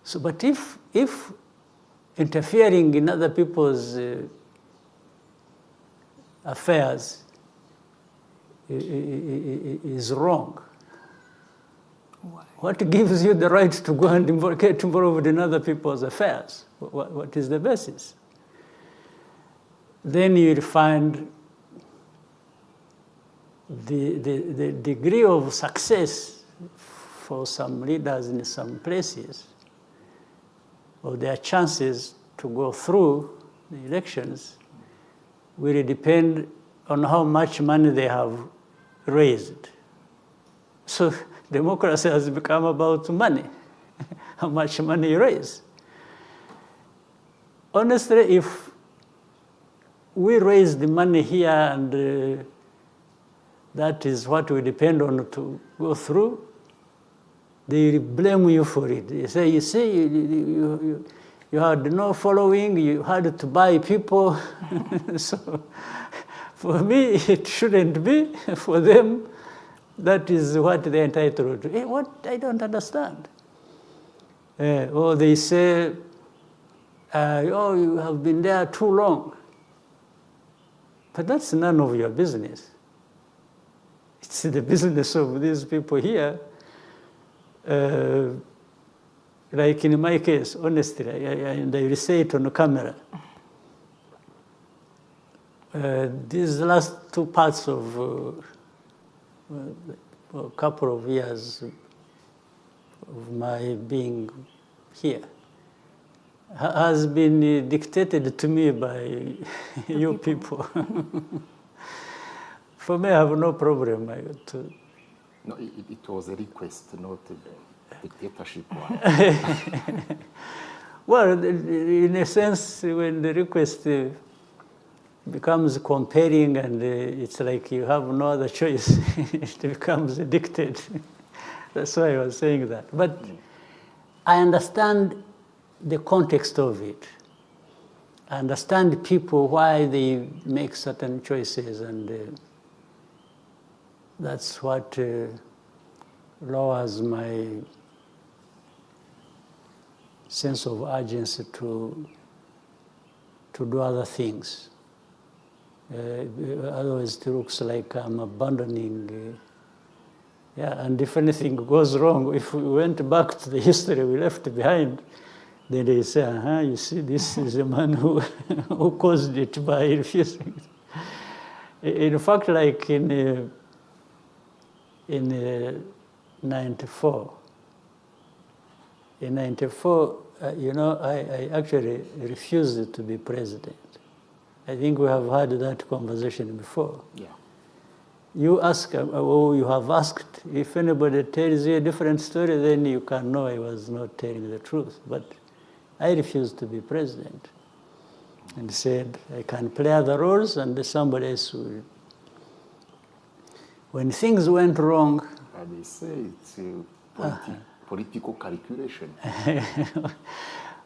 Speaker 3: So, but if interfering in other people's affairs is wrong,
Speaker 2: Why?
Speaker 3: what gives you the right to go and get involved in other people's affairs? What is the basis? Then you'll find the degree of success for some leaders in some places, or their chances to go through the elections, will depend on how much money they have raised. So democracy has become about money, how much money you raise. Honestly, if we raise the money here and that is what we depend on to go through, they blame you for it. They say, you see, you had no following, you had to buy people. So for me, it shouldn't be. For them, that is what they're entitled to. What? I don't understand. Or they say, you have been there too long. But that's none of your business. It's the business of these people here. Like in my case, honestly, and I will say it on the camera. These last two parts of a couple of years of my being here has been dictated to me by you people. For me, I have no problem to...
Speaker 1: No, it was a request, not a dictatorship one.
Speaker 3: Well, in a sense, when the request becomes compelling and it's like you have no other choice, it becomes a dictate. That's why I was saying that. But I understand the context of it. I understand people, why they make certain choices, and that's what lowers my sense of urgency to do other things. Otherwise, it looks like I'm abandoning. And if anything goes wrong, if we went back to the history we left behind, then they say, you see, this is a man who caused it by refusing. In fact, like in 94, I actually refused to be president. I think we have had that conversation before.
Speaker 1: Yeah.
Speaker 3: you ask, or you have asked, if anybody tells you a different story, then you can know I was not telling the truth. But I refused to be president and said, I can play other roles and somebody else will. When things went wrong...
Speaker 1: And they say it's political calculation.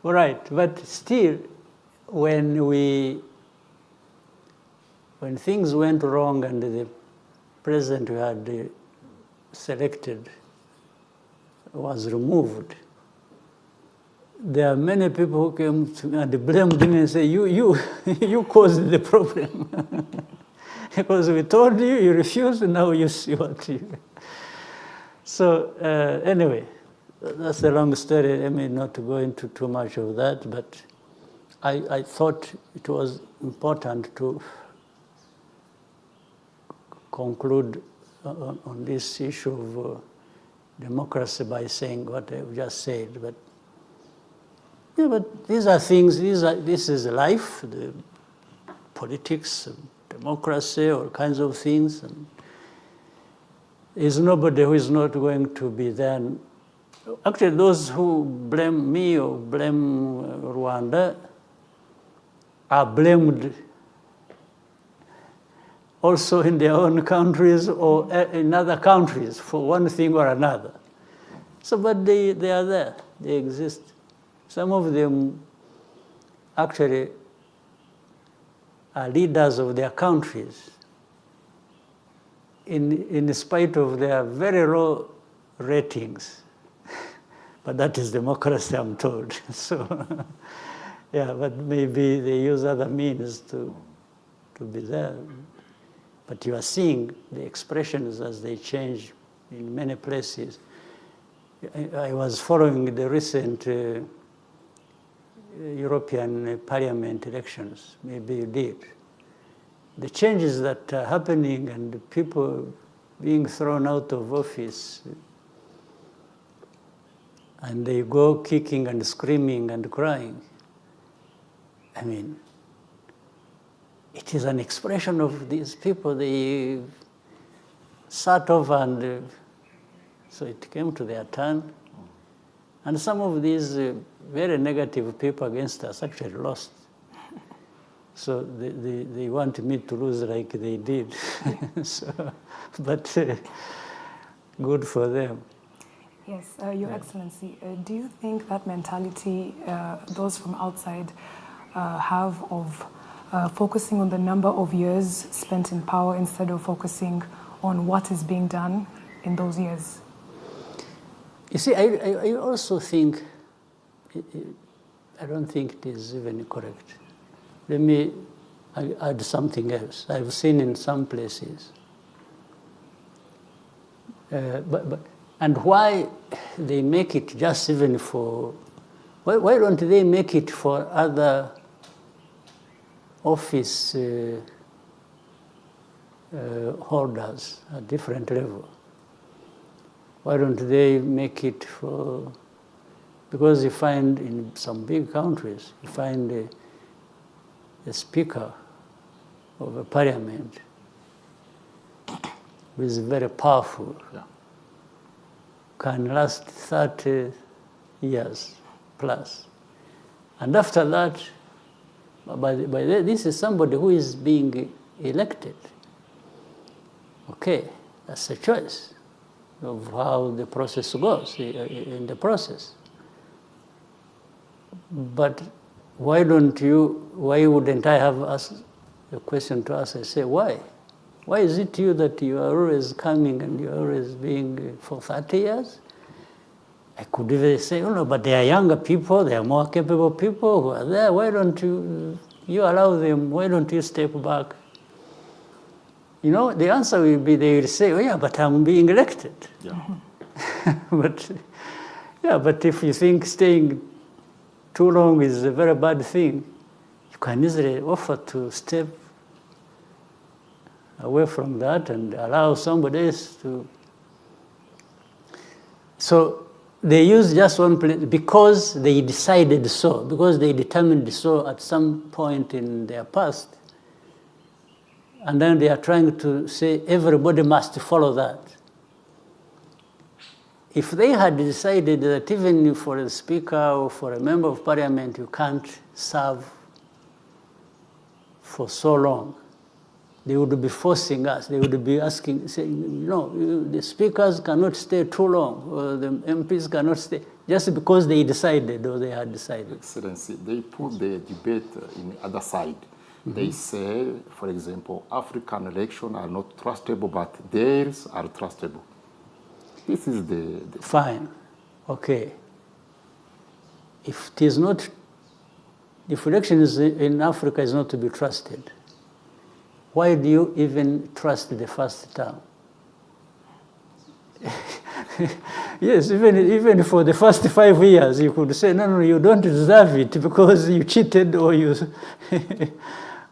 Speaker 3: Right, but still, when things went wrong and the president we had selected was removed, there are many people who came to me and blamed me and say, you caused the problem. Because we told you, you refused, and now you see what you... So anyway, that's a long story. I mean, not to go into too much of that, but I thought it was important to conclude on this issue of democracy by saying what I've just said. But yeah, but these are things. This is life, the politics, democracy, all kinds of things. And there's nobody who is not going to be there. Actually, those who blame me or blame Rwanda are blamed also in their own countries or in other countries for one thing or another. So, but they are there, they exist. Some of them actually are leaders of their countries in spite of their very low ratings. But that is democracy, I'm told. So, yeah, but maybe they use other means to be there. But you are seeing the expressions as they change in many places. I was following the recent European Parliament elections. Maybe you did. The changes that are happening and the people being thrown out of office, and they go kicking and screaming and crying. I mean, it is an expression of these people. They sat over and so it came to their turn. And some of these very negative people against us actually lost. So they want me to lose like they did. So, but good for them.
Speaker 2: Yes, Your Excellency, do you think that mentality those from outside have of focusing on the number of years spent in power instead of focusing on what is being done in those years?
Speaker 3: You see, I also think, I don't think it is even correct. Let me add something else. I've seen in some places. And why they make it just even for, why don't they make it for other office holders at different level? Why don't they make it for, because you find in some big countries, you find a speaker of a parliament who is very powerful. Yeah. Can last 30 years plus. And after that, this is somebody who is being elected. Okay, that's a choice of how the process goes in the process. But why wouldn't I have asked a question to ask? I say, why? Why is it you that you are always coming and you are always being for 30 years? I could even say, oh no, but they are younger people, they are more capable people who are there. Why don't you allow them, why don't you step back? You know, the answer will be, they will say, oh yeah, but I'm being elected. Yeah. But if you think staying too long is a very bad thing, you can easily offer to step away from that and allow somebody else to. So they use just one place because they decided so, because they determined so at some point in their past. And then they are trying to say everybody must follow that. If they had decided that even for a speaker or for a member of parliament, you can't serve for so long, they would be forcing us. They would be asking, saying, no, the speakers cannot stay too long, or the MPs cannot stay, just because they decided or they had decided.
Speaker 1: Excellency, they put the debate in the other side. They say, for example, African elections are not trustable, but theirs are trustable. This is the...
Speaker 3: Fine. Okay. If it is not, if elections in Africa is not to be trusted, why do you even trust the first term? Yes, even for the first 5 years, you could say, no, you don't deserve it because you cheated or you,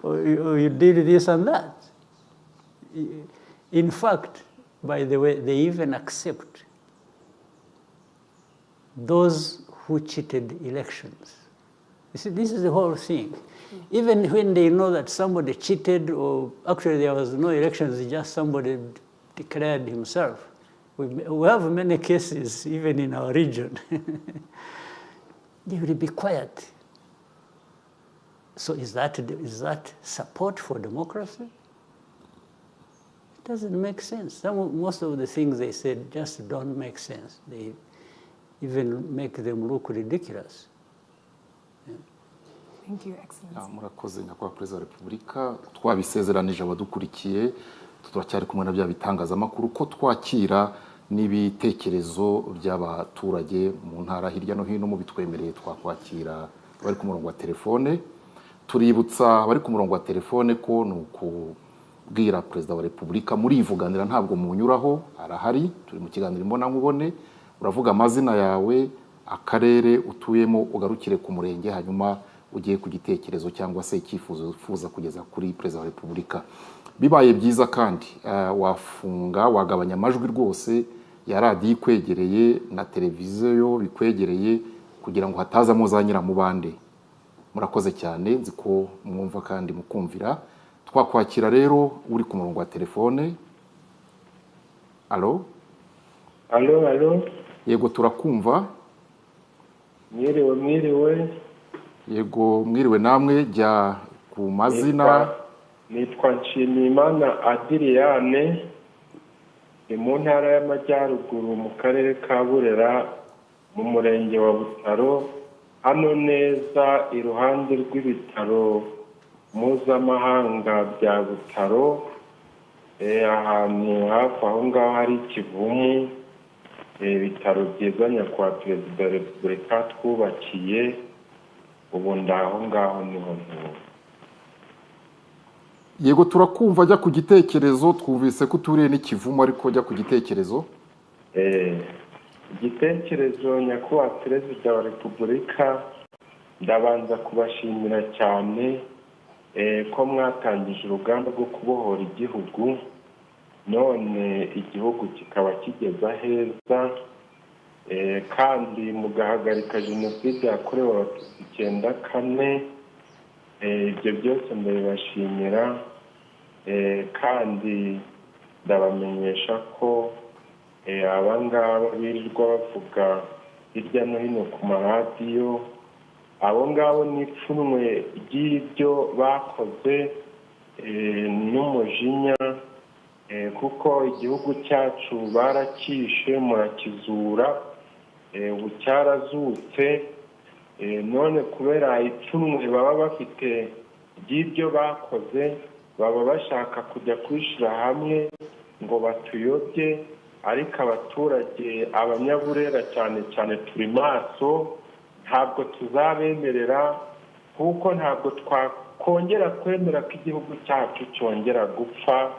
Speaker 3: or you did this and that. In fact, by the way, they even accept those who cheated elections. You see, this is the whole thing. Even when they know that somebody cheated, or actually there was no elections, just somebody declared himself. We have many cases, even in our region. They will be quiet. So is that support for democracy? It doesn't make sense. Most of the things they said just don't make sense. They even make them look ridiculous.
Speaker 2: Yeah. Thank you, Excellency.
Speaker 1: Murakoze nyakubahwa Perezida wa Repubulika, twabisezeranije abadukurikiye, turacyari kumwe na bya bitangazamakuru ko twakira n'ibitekerezo by'abaturage mu ntara hirya no hino mu bitwemereye twakwakira bari ku murongo wa telefone. Tuributsa bari ku murongo wa telefone ko nukubwira Perezida wa Repubulika muri ivuganira ntabwo munyuraho, arahari, turi mu kiganiro mbona nkubone, uravuga amazina yawe, akarere utuyemo, ugarukire ku murenge, hanyuma ugiye ku gitekerezo cyangwa se icyifuzo ufuza kugeza kuri Perezida wa Repubulika. Bibaye byiza kandi wafunga wagabanya amajwi rwose ya radio ikwegereye na televiziyo bikwegereye kugira ngo hatazamo za nyiramubande. Murakoze cyane, nzi ko mwumva kandi mukumvira. Twakwakira rero uri ku murongo wa telefone. Allo?
Speaker 4: Allo?
Speaker 1: Yego turakumva.
Speaker 4: Mwiriwe.
Speaker 1: Yego mwiriwe namwe, jya ku mazina.
Speaker 4: Nitwa Nshimiyimana Adriyane, mu ntara y'Amajyaruguru mu karere ka Burera mu murenge wa Butaro, hano neza iruhande rw'ibitaro mpuzamahanga bya Butaro, ahantu hafi aho ngaho hari Kivumu, ibitaro byiza nyakubahwa Perezida wa Repubulika twubakiye, ubu ndaho ngaho niho ntuye.
Speaker 1: Yego turakumva, jya ku gitekerezo, twumvise ko uturiye n'Ikivumu ariko jya ku gitekerezo.
Speaker 4: Igitekerezo nyakubahwa Perezida wa Repubulika, ndabanza kubashimira cyane ko mwatangije urugamba rwo kubohora igihugu, none igihugu kikaba kigeza heza, kandi mugahagarika jenoside yakorewe Abatutsi 94. Ibyo byose ndabibashimira, kandi ndabamenyesha ko abangaba birirwa bavuga hirya no hino ku maradiyo, abo ngabo n'ipfunwe ry'ibyo bakoze n'umujinya, kuko igihugu cyacu barakishe murakizura, ubu cyarazutse, none kubera ipfunwe baba bafite ry'ibyo bakoze, baba bashaka kujya kwishira hamwe ngo batuyobye, ariko abaturage abanyaburera cyane cyane turi maso, ntabwo tuzabemerera, kuko ntabwo twakongera kwemera ko igihugu cyacu cyongera gupfa,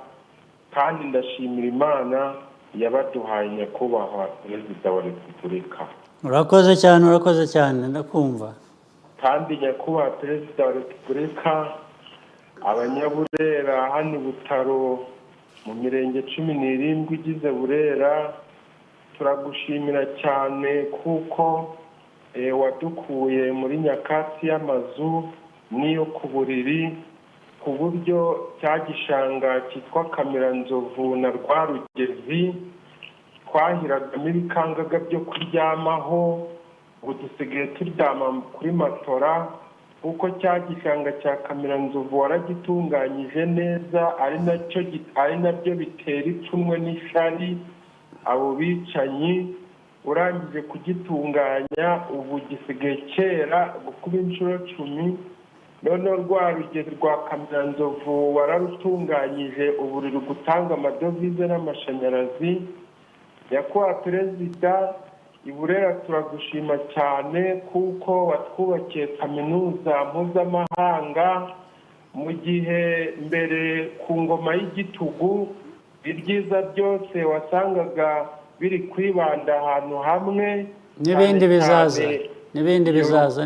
Speaker 4: kandi ndashimira Imana yabaduhaye nyakubahwa Perezida wa Repubulika.
Speaker 3: Urakoze cyane ndakumva.
Speaker 4: Kandi nyakubahwa Perezida wa Repubulika, abanyaburera hano Butaro mu mirenge 17 igize Burera, turagushimira cyane kuko wadukuye muri nyakatsi y'amazu n'iyo ku buriri, ku buryo cya gishanga cyitwa Kamiranzovu na Rwarugezi twahiragamo ibikangaga byo kuryamaho, ubu dusigaye turyama kuri matora, kuko cya gishanga cya Kamiranzovu waragitunganyije neza, ari nabyo bitera ipfunwe n'ishari abo bicanyi. Urangije kugitunganya ubu gisigaye kera gukuba inshuro 10. none Rwarugezi rwa Kamiranzovu wararutunganyije, ubu ruri gutanga amadovize n'amashanyarazi. Nyakubahwa Perezida, i Burera turagushima cyane kuko watwubakiye kaminuza mpuzamahanga, mu gihe mbere ku ngoma y'igitugu ibyiza byose wasangaga biri kwibanda ahantu hamwe,
Speaker 3: n'ibindi bizaza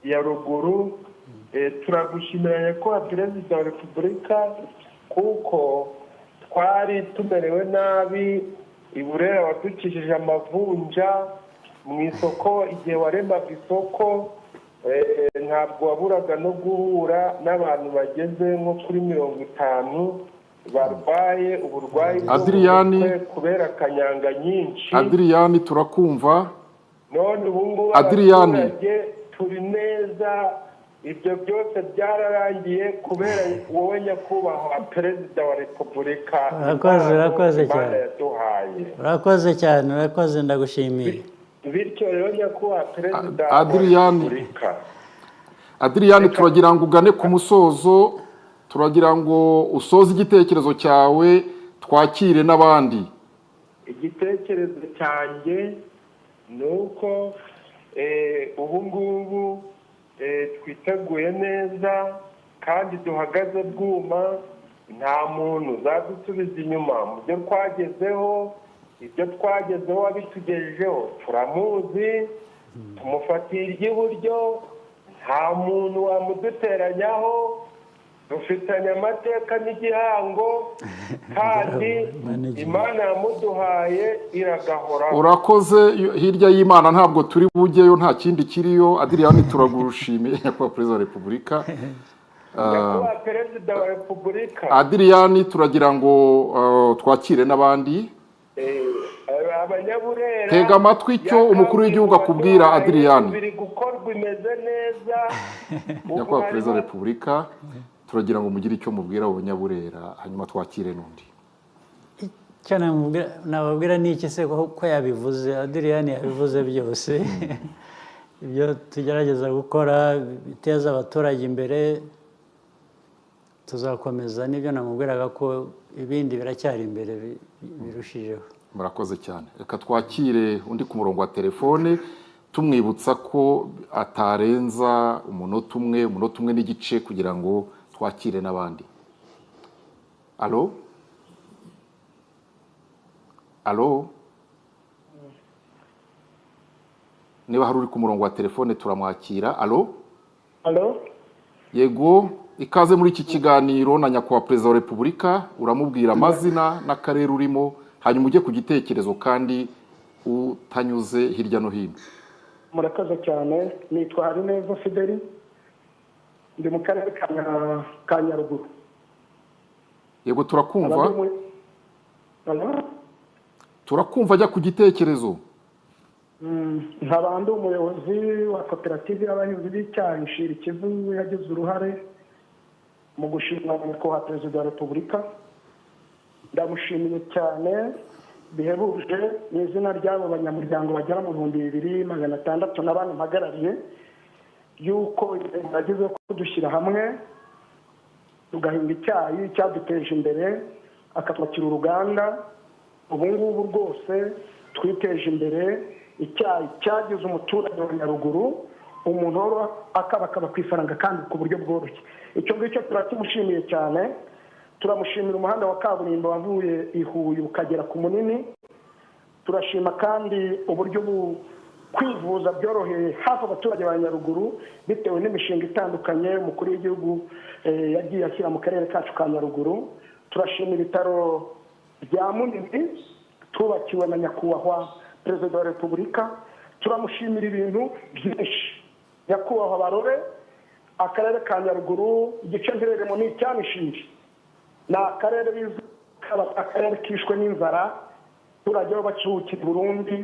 Speaker 4: ya ruguru. Turagushimira Nyakubahwa Perezida wa Repubulika kuko twari tumerewe nabi. i Burera wadukijije amavunja mu isoko, igihe waremaga isoko ntabwo waburaga no guhura n'abantu bageze nko kuri 50 barwaye uburwayi kubera kanyanga nyinshi.
Speaker 1: Adriani turakumva.
Speaker 4: None ubu ngubu abaturage turi neza, ibyo byose byararangiye kubera wowe Nyakubahwa Perezida wa Repubulika.
Speaker 3: Urakoze cyane. Urakoze ndagushimiye.
Speaker 4: Bityo rero Nyakubahwa Perezida wa Repubulika,
Speaker 1: Adriani turagira ngo ugane ku musozo, turagira ngo usoze igitekerezo cyawe twakire n'abandi.
Speaker 4: Igitekerezo cyanjye ni uko ubu ngubu twiteguye neza kandi duhagaze bwuma, nta muntu uzadusubiza inyuma mu byo twagezeho. Ibyo twagezeho wabitugejejeho turamuzi, tumufatiye iry'iburyo, nta muntu wamuduteranyaho, dufitanye amateka n'igihango kandi Imana yamuduhaye iragahoraho.
Speaker 1: Urakoze. Hirya y'Imana ntabwo turi bujyeyo, nta kindi kiriyo. Adriani turagushimiye Nyakubahwa Perezida wa Repubulika.
Speaker 4: Nyakubahwa Perezida wa Repubulika,
Speaker 1: Adriani turagira ngo twakire n'abandi.
Speaker 4: Abanyaburera
Speaker 1: tega amatwi icyo umukuru w'igihugu akubwira. Adriani
Speaker 4: biri gukorwa imeze neza.
Speaker 1: Nyakubahwa Perezida wa Repubulika, turagira ngo mugire icyo mubwira abanyaburera, hanyuma twakire n'undi.
Speaker 3: Icyo nababwira ni iki se ko yabivuze? Adriani yabivuze byose. Ibyo tugerageza gukora biteza abaturage imbere tuzakomeza, n'ibyo namubwiraga ko ibindi biracyari imbere birushijeho.
Speaker 1: Murakoze cyane. Reka twakire undi ku murongo wa telefone, tumwibutsa ko atarenza umunota umwe n'igice kugira ngo twakire n'abandi. Alo? Niba hari uri ku murongo wa telefone turamwakira. Alo? Yego, ikaze muri iki kiganiro na Nyakubahwa Perezida wa Repubulika. Uramubwira amazina n'akarere urimo, hanyuma ujye ku gitekerezo kandi utanyuze hirya no hino.
Speaker 5: Murakoze cyane. Nitwa Harineza Fideli, ndi mu karere ka Nyaruguru.
Speaker 1: Yego turakumva. Turakumva, ajya ku gitekerezo.
Speaker 5: Nkaba ndi umuyobozi wa koperative y'abahinzi b'icyayi Shira Ikivu, yagize uruhare mu gushimira Nyakubahwa Perezida wa Repubulika. Ndamushimiye cyane bihebuje mu izina ry'abo banyamuryango bagera mu 2600 n'abandi mpagarariye, yuko yagize ko dushyira hamwe tugahinga icyayi cyaduteje imbere, akatwakira uruganda. Ubu ngubu rwose twiteje imbere, icyayi cyagize umuturage wa Nyaruguru umuntu akaba ku ifaranga kandi ku buryo bworoshye. Icyo ngicyo turakimushimiye cyane. Turamushimira umuhanda wa kaburimbo wavuye i Huye ukagera ku Munini. Turashima kandi uburyo kwivuza byoroheye hafi abaturage ba Nyaruguru bitewe n'imishinga itandukanye umukuru w'igihugu yagiye ashyira mu karere kacu ka Nyaruguru. Turashimira ibitaro bya Munini tubakiwe na Nyakubahwa Perezida wa Repubulika. Turamushimira ibintu byinshi. Nyakubahwa Barore akarere ka Nyaruguru igice mpereremo ni icyanishinje ni akarere bizwi akarere kishwe n'inzara turajya bacyukira i Burundi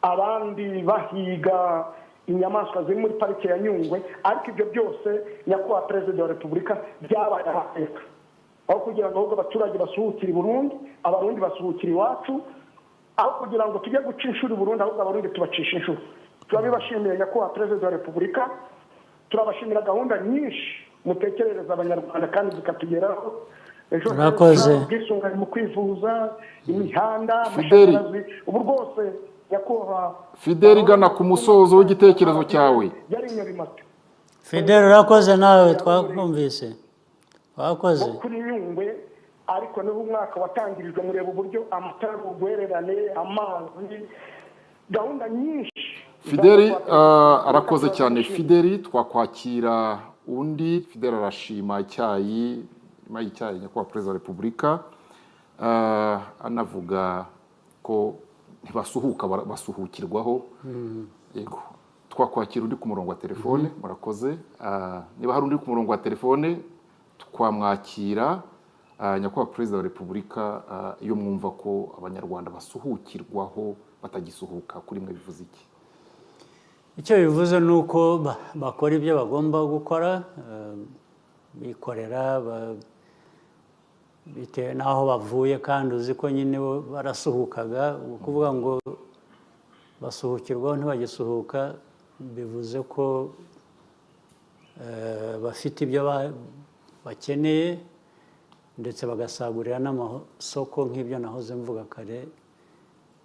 Speaker 5: abandi bahiga inyamaswa ziri muri parike ya Nyungwe ariko ibyo byose nyakubahwa perezida wa repubulika byabaye amateka aho kugira ngo ahubwo abaturage basuhukire i Burundi abarundi basuhukire iwacu aho kugira ngo tujye guca inshuro i Burundi ahubwo abarundi tubacisha inshuro turabibashimiye nyakubahwa perezida wa repubulika turabashimira gahunda nyinshi mutekerereza abanyarwanda kandi zikatugeraho
Speaker 3: murakoze
Speaker 5: ubwisungane mu kwivuza imihanda amashanyarazi ubu rwose nyakubahwa
Speaker 1: Fidel igana ku musozo w'igitekerezo cyawe
Speaker 5: yari Nyabimata
Speaker 3: Fidel urakoze nawe twakumvise wakoze
Speaker 5: kuri Nyungwe ariko niho umwaka watangirijwe mureba uburyo amatara ubwererane amazi gahunda nyinshi
Speaker 1: Fidel arakoze cyane Fidel twakwakira undi Fidel arashima icyayi nyakubahwa perezida wa repubulika anavuga ko ntibasuhuka basuhukirwaho yego twakwakira undi ku murongo wa telefone murakoze niba hari undi ku murongo wa telefone twamwakira nyakubahwa perezida wa repubulika iyo mwumva ko abanyarwanda basuhukirwaho batagisuhuka kuri mwe bivuze iki
Speaker 3: icyo bivuze ni uko bakora ibyo bagomba gukora bikorera bitewe n'aho bavuye kandi uzi ko nyine barasuhukaga ukuvuga ngo basuhukirwaho ntibagisuhuka bivuze ko bafite ibyo bakeneye ndetse bagasagurira n'amasoko nk'ibyo nahoze mvuga kare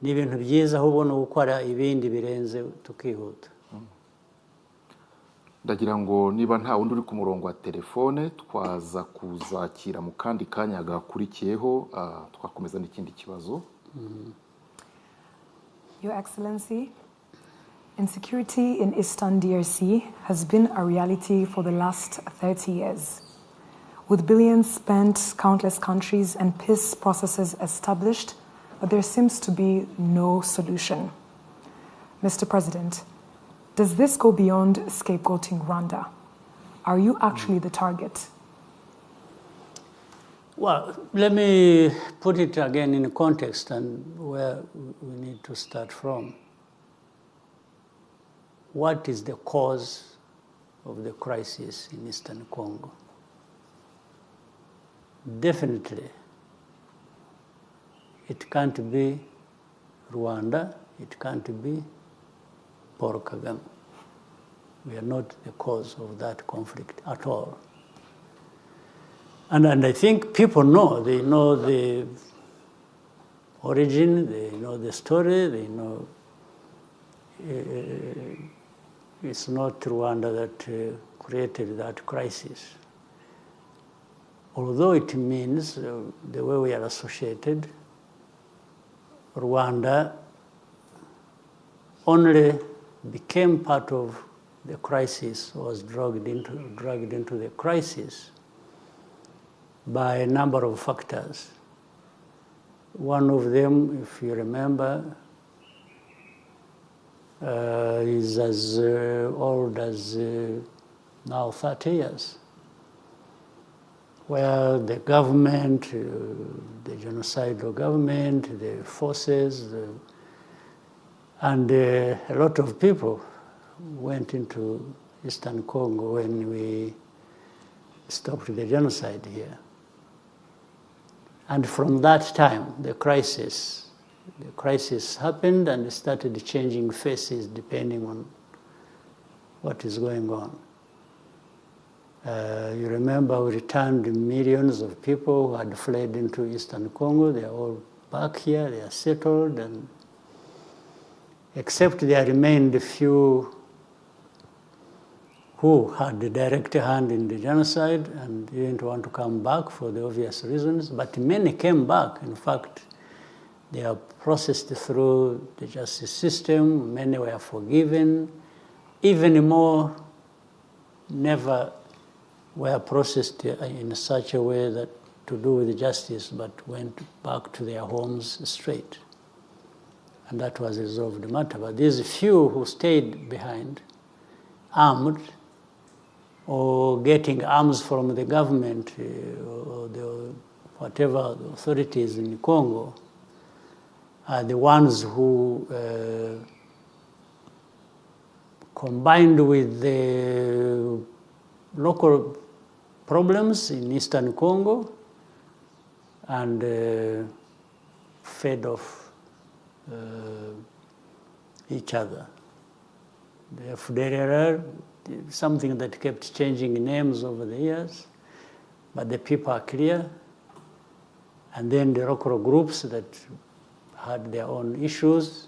Speaker 3: ni ibintu byiza ahubwo no gukora ibindi birenze tukihuta
Speaker 1: ndagira ngo niba nta wundi uri ku murongo wa telefone twaza kuzakira mu kandi kanya gakurikiyeho twakomeza n'ikindi kibazo
Speaker 2: Your Excellency, insecurity in Eastern DRC has been a reality for the last 30 years. With billions spent, countless countries and peace processes established, but there seems to be no solution. Mr. President, does this go beyond scapegoating Rwanda? Are you actually the target?
Speaker 3: Well, let me put it again in context and where we need to start from. What is the cause of the crisis in Eastern Congo? Definitely, it can't be Rwanda, it can't be Paul KAGAME. We are not the cause of that conflict at all. And I think people know, they know the origin, they know the story, they know it's not Rwanda that created that crisis. Although it means the way we are associated, Rwanda only became part of the crisis, was dragged into the crisis by a number of factors. One of them, if you remember, is as old as now 30 years, where the government, the genocidal government, the forces, and a lot of people went into Eastern Congo when we stopped the genocide here. And from that time, the crisis happened and it started changing faces depending on what is going on. You remember we returned millions of people who had fled into Eastern Congo. They are all back here, they are settled, and except there remained a few who had a direct hand in the genocide and didn't want to come back for the obvious reasons, but many came back. In fact, they are processed through the justice system, many were forgiven, even more never were processed in such a way that to do with justice, but went back to their homes straight. And that was resolved the matter. But these few who stayed behind, armed, or getting arms from the government or the whatever authorities in Congo are the ones who, combined with the local problems in Eastern Congo and fed off each other. The FDLR, something that kept changing names over the years, but the people are clear. And then the local groups that had their own issues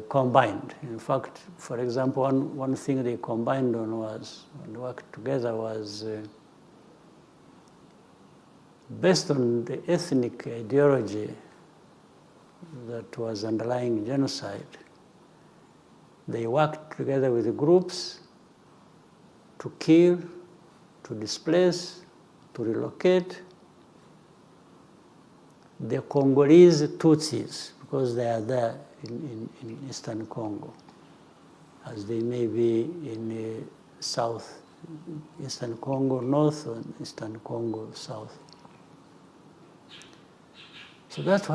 Speaker 3: combined. In fact, for example, one thing they combined on was, and worked together was based on the ethnic ideology that was underlying genocide. They worked together with the groups to kill, to displace, to relocate the Congolese Tutsis, because they are there in Eastern Congo, as they may be in South, Eastern Congo North or Eastern Congo South. So that's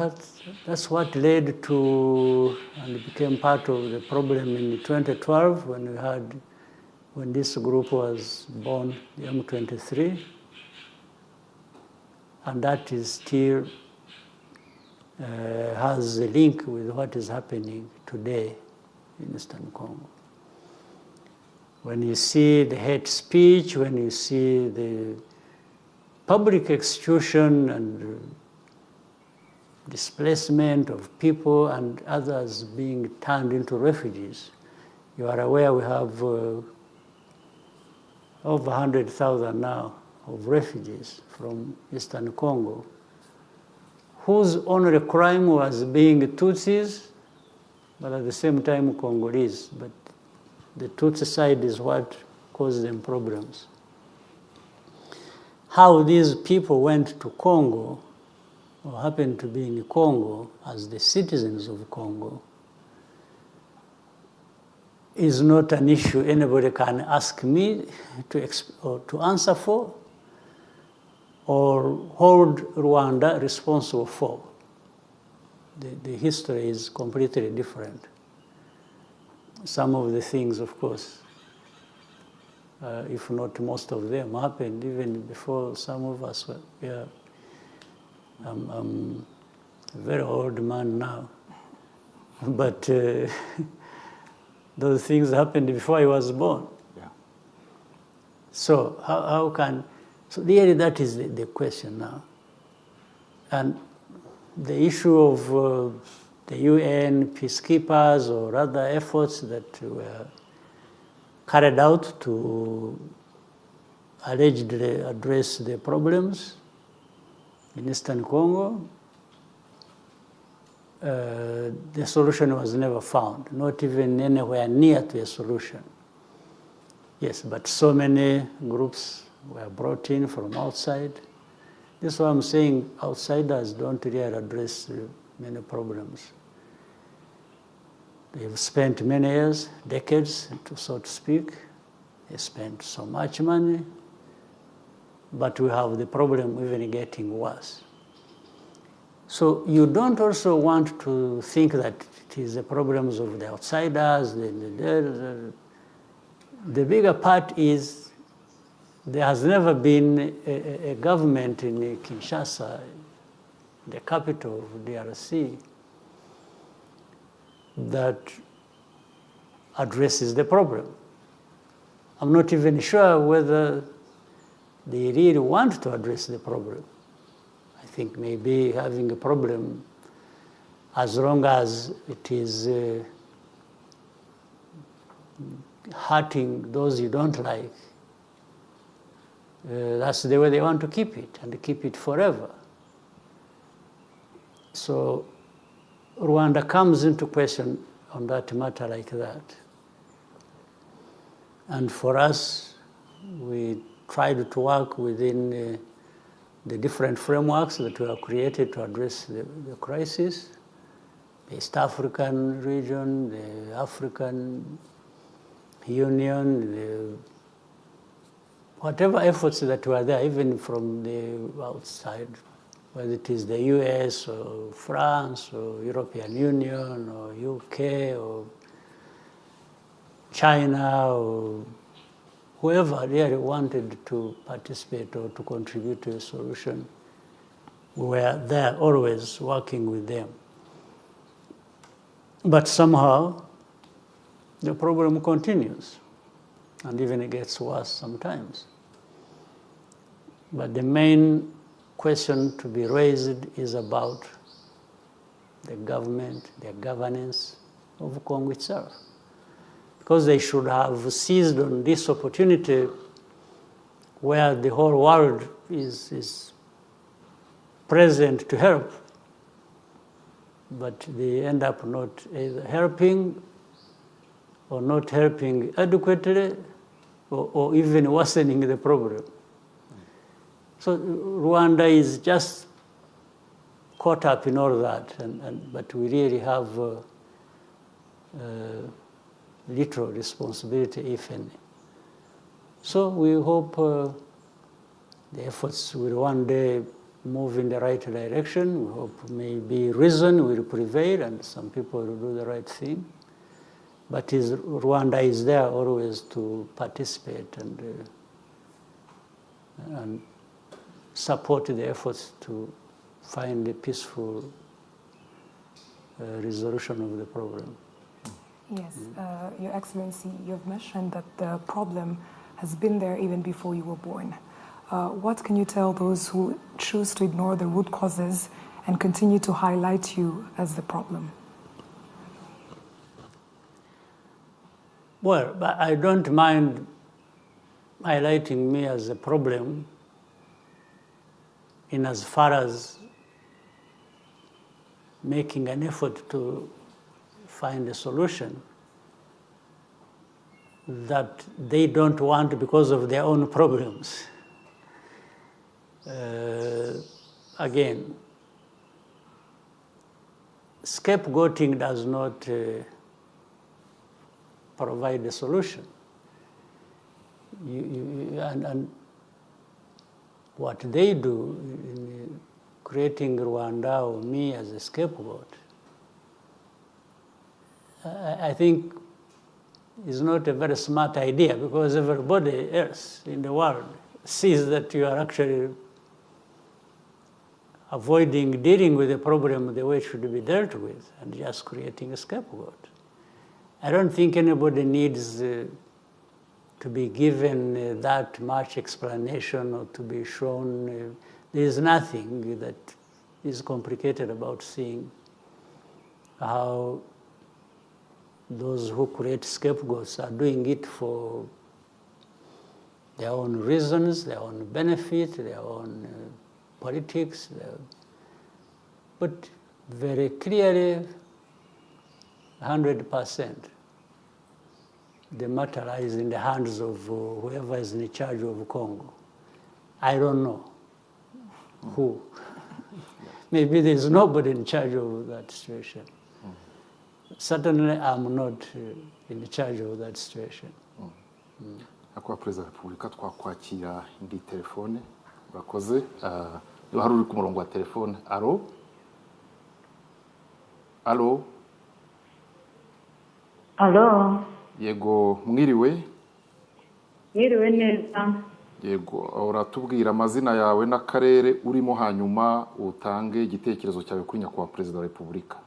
Speaker 3: what led to, and became part of the problem in 2012 when this group was born, the M23, and that is still has a link with what is happening today in Eastern Congo. When you see the hate speech, when you see the public execution and displacement of people and others being turned into refugees, you are aware we have over 100,000 now of refugees from Eastern Congo, whose only crime was being Tutsis, but at the same time Congolese. But the Tutsi side is what caused them problems. How these people went to Congo, or happened to be in Congo as the citizens of Congo, is not an issue anybody can ask me to answer for, or hold Rwanda responsible for. The history is completely different. Some of the things, of course, if not most of them, happened even before some of us were here. I'm a very old man now, but those things happened before I was born.
Speaker 1: Yeah.
Speaker 3: So how can, so really that is the question now. And the issue of the UN peacekeepers or other efforts that were carried out to allegedly address the problems in Eastern Congo, the solution was never found, not even anywhere near to a solution. Yes, but so many groups were brought in from outside. This is why I'm saying outsiders don't really address many problems. They've spent many years, decades, so to speak. They spent so much money, but we have the problem even getting worse. So you don't also want to think that it is the problems of the outsiders. The bigger part is there has never been a government in Kinshasa, the capital of DRC, that addresses the problem. I'm not even sure whether they really want to address the problem. I think maybe having a problem, as long as it is hurting those you don't like, that's the way they want to keep it, and keep it forever. So Rwanda comes into question on that matter like that. And for us, we tried to work within the different frameworks that were created to address the crisis, the East African region, the African Union, the whatever efforts that were there, even from the outside, whether it is the US or France or European Union or UK or China or whoever really wanted to participate or to contribute to a solution, we were there always working with them. But somehow, the problem continues, and even it gets worse sometimes. But the main question to be raised is about the government, the governance of Congo itself. Because they should have seized on this opportunity where the whole world is present to help, but they end up not either helping or not helping adequately or even worsening the problem. So Rwanda is just caught up in all that, but we really have little responsibility, if any. So we hope the efforts will one day move in the right direction. We hope maybe reason will prevail and some people will do the right thing. But Rwanda is there always to participate and support the efforts to find a peaceful resolution of the problem.
Speaker 2: Yes, Your Excellency, you've mentioned that the problem has been there even before you were born. What can you tell those who choose to ignore the root causes and continue to highlight you as the problem?
Speaker 3: Well, I don't mind highlighting me as a problem in as far as making an effort to find a solution that they don't want because of their own problems. Again, scapegoating does not provide a solution. And what they do in creating Rwanda or me as a scapegoat, I think is not a very smart idea, because everybody else in the world sees that you are actually avoiding dealing with the problem the way it should be dealt with and just creating a scapegoat. I don't think anybody needs to be given that much explanation or to be shown. There is nothing that is complicated about seeing how those who create scapegoats are doing it for their own reasons, their own benefit, their own politics. But very clearly, 100%, the matter lies in the hands of whoever is in charge of Congo. I don't know who. Maybe there's nobody in charge of that situation. Certainly, I'm not in charge of that situation.
Speaker 1: Nyakubahwa Perezida wa Repubulika, twakwakira indi telefone. Urakoze. Niba hari uri ku murongo wa telefone. Alo? Alo?
Speaker 6: Alo?
Speaker 1: Yego, mwiriwe?
Speaker 6: Mwiriwe neza.
Speaker 1: Yego, uratubwira amazina yawe n'akarere urimo, hanyuma utange igitekerezo cyawe kuri Nyakubahwa Perezida wa Repubulika.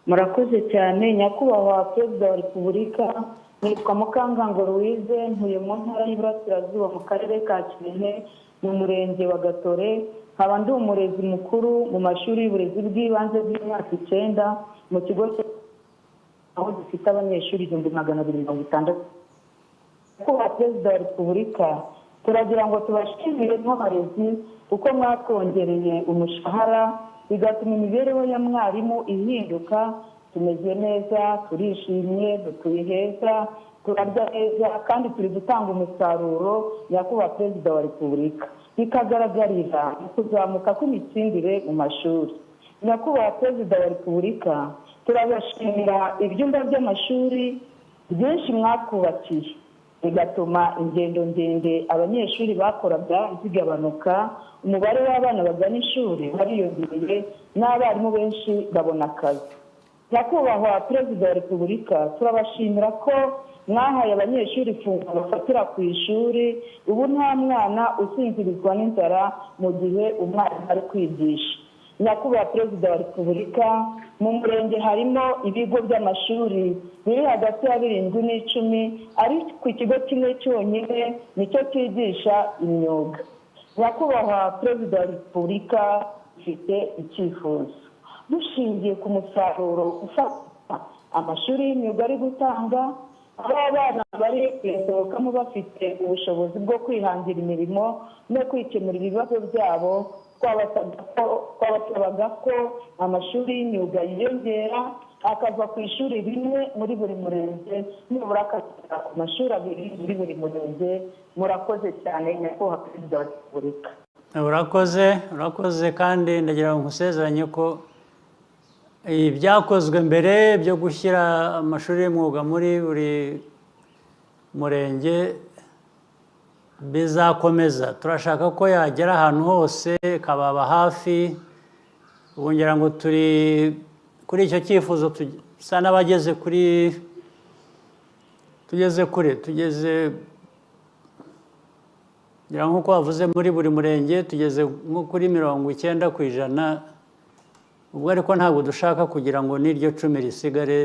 Speaker 6: Murakoze cyane. Nyakubahwa Perezida wa Repubulika, nitwa Mukangango Louise, ntuye mu ntara y'Iburasirazuba mu karere ka Kirehe mu murenge wa Gatore. Nkaba ndi umurezi mukuru mu mashuri y'uburezi bw'ibanze bw'imyaka 9 mu kigo aho dufite abanyeshuri 260. Nyakubahwa Perezida wa Repubulika, turagira ngo tubashimire nk'abarezi kuko mwatwongereye umushahara bigatuma imibereho ya mwarimu ihinduka. Tumeze neza, turishimye, dutuye heza, turarya neza, kandi turi gutanga umusaruro. Nyakubahwa Perezida wa Repubulika, bikagaragarira mu kuzamuka kw'imitsindire mu mashuri. Nyakubahwa Perezida wa Repubulika, turabashimira ibyumba by'amashuri byinshi mwatwubakiye. bigatuma ingendo ndende abanyeshuri bakoraga zigabanuka, umubare w'abana bagana ishuri wariyongereye n'abarimu benshi babona akazi. Nyakubahwa Perezida wa Repubulika, turabashimira ko mwahaye abanyeshuri ifunguro bafatira ku ishuri, ubu nta mwana usinzirizwa n'inzara mu gihe umwarimu ari kwigisha. Nyakubahwa Perezida wa Repubulika, mu murenge harimo ibigo by'amashuri biri hagati ya 7 n'10, ariko ikigo kimwe cyonyine nicyo cyigisha imyuga. Nyakubahwa Perezida wa Repubulika, ufite icyifuzo dushingiye ku musaruro ufata amashuri y'imyuga ari gutanga, abana bari kwisohokamo bafite ubushobozi bwo kwihangira imirimo no kwikemurira ibibazo byabo, twabasabaga ko amashuri y'imyuga yiyongera akava ku ishuri rimwe muri buri murenge, nibura akagera ku mashuri 2 muri buri murenge. Murakoze cyane Nyakubahwa Perezida wa Repubulika.
Speaker 3: Urakoze kandi ndagira ngo nkusezeranye ko ibyakozwe mbere byo gushyira amashuri y'umwuga muri buri murenge bizakomeza. Turashaka ko yagera ahantu hose, kababa hafi. Ubongera ngo turi kuri icyo cyifuzo tusa n'abageze tugeze nk'uko wavuze muri buri murenge tugeze nko kuri 90%. Ubwo ariko ntabwo dushaka kugira ngo n'iryo 10 risigare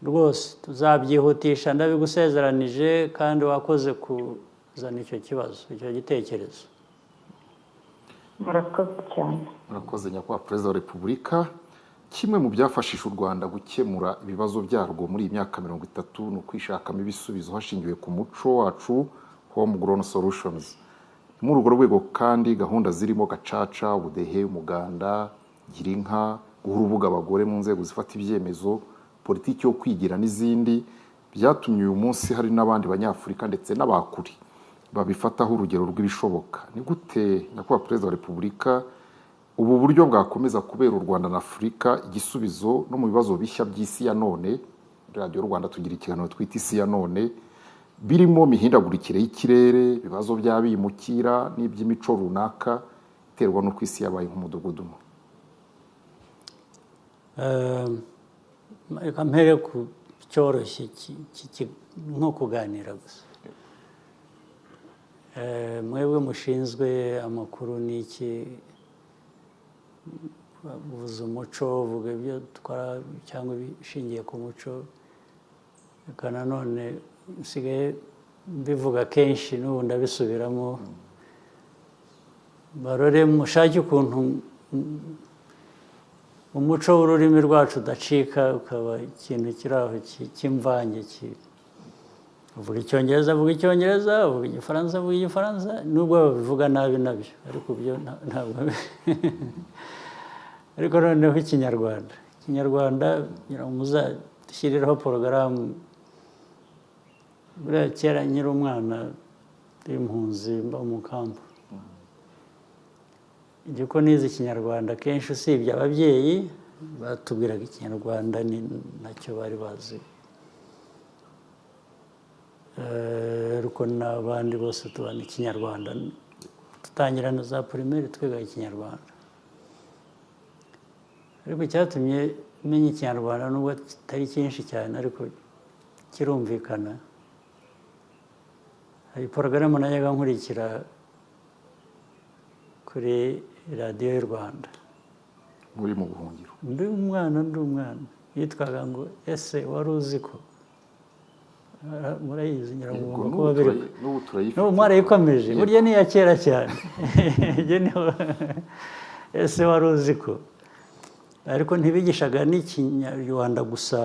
Speaker 3: rwose, tuzabyihutisha ndabigusezeranije, kandi wakoze kuzana icyo kibazo, icyo gitekerezo.
Speaker 6: Murakoze cyane.
Speaker 1: Murakoze Nyakubahwa Perezida wa Repubulika. Kimwe mu byafashije u Rwanda gukemura ibibazo byarwo muri iyi myaka 30 ni ukwishakamo ibisubizo hashingiwe ku muco wacu, homegrown solutions. Muri urwo rwego kandi gahunda zirimo gacaca, ubudehe, umuganda, girinka, guha urubuga abagore mu nzego zifata ibyemezo, politiki yo kwigira n'izindi, byatumye uyu munsi hari n'abandi banyafurika ndetse n'abakuri babifataho urugero rw'ibishoboka. Ni gute Nyakubahwa Perezida wa Repubulika ubu buryo bwakomeza kubera u Rwanda na Afurika igisubizo no mu bibazo bishya by'isi ya none? Radio Rwanda tugira ikiganiro twita isi ya none, birimo mihindagurikire y'ikirere, ibibazo by'abimukira n'iby'imico runaka iterwa no kwisi yabaye nk'umudugudu.
Speaker 3: Reka mpere ku cyoroshye nko kuganira gusa. Mwebwe mushinzwe amakuru n'iki, uvuze umuco, uvuga ibyo twara cyangwa bishingiye ku muco, reka nanone nsigaye mbivuga kenshi n'ubu ndabisubiramo. Barore mushake ukuntu umuco w'ururimi rwacu udacika, ukaba ikintu kiri aho cy'imvange. Uvuga icyongereza avuga icyongereza, uvuga igifaransa avuga igifaransa, nubwo babivuga nabi nabyo, ariko byo ntabwo ariko noneho ikinyarwanda muzashyiriraho porogaramu. Buriya kera nyiri umwana w'impunzi mba mu kampu, igiko nize ikinyarwanda kenshi, usibye ababyeyi batubwiraga ikinyarwanda ni nacyo bari bazi, ariko n'abandi bose tubana ikinyarwanda, dutangira na za primaire twiga ikinyarwanda. Ariko cyatumye menya ikinyarwanda nubwo kitari cyinshi cyane, ariko kirumvikana. Hari porogaramu najyaga nkurikira kuri radiyo y'u Rwanda
Speaker 1: muri mu buhungiro,
Speaker 3: ndi umwana yitwaga ngo ese wari uzi ko, murayizi nyiragongo ko babiri n'ubu mwarayikomeje, burya ni iya kera cyane. Ese wari uzi ko, ariko ntibigishaga n'ikinyarwanda gusa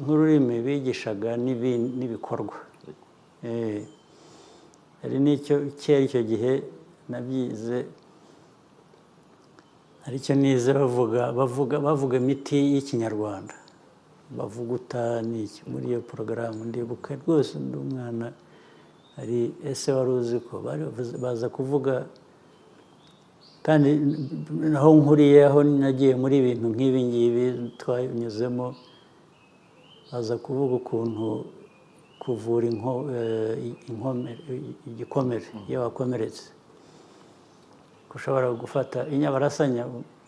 Speaker 3: nk'ururimi, bigishaga n'ibikorwa. Hari n'icyo kera icyo gihe nabyize, hari icyo nize bavuga imiti y'ikinyarwanda, bavuguta n'iki muri iyo porogaramu. Ndibuka rwose ndi umwana, hari ese wari uzi ko, baza kuvuga. Kandi aho nkuriye, aho nagiye muri ibintu nk'ibi ngibi twanyuzemo, baza kuvuga ukuntu kuvura igikomere iyo wakomeretse ushobora gufata inyabarasanya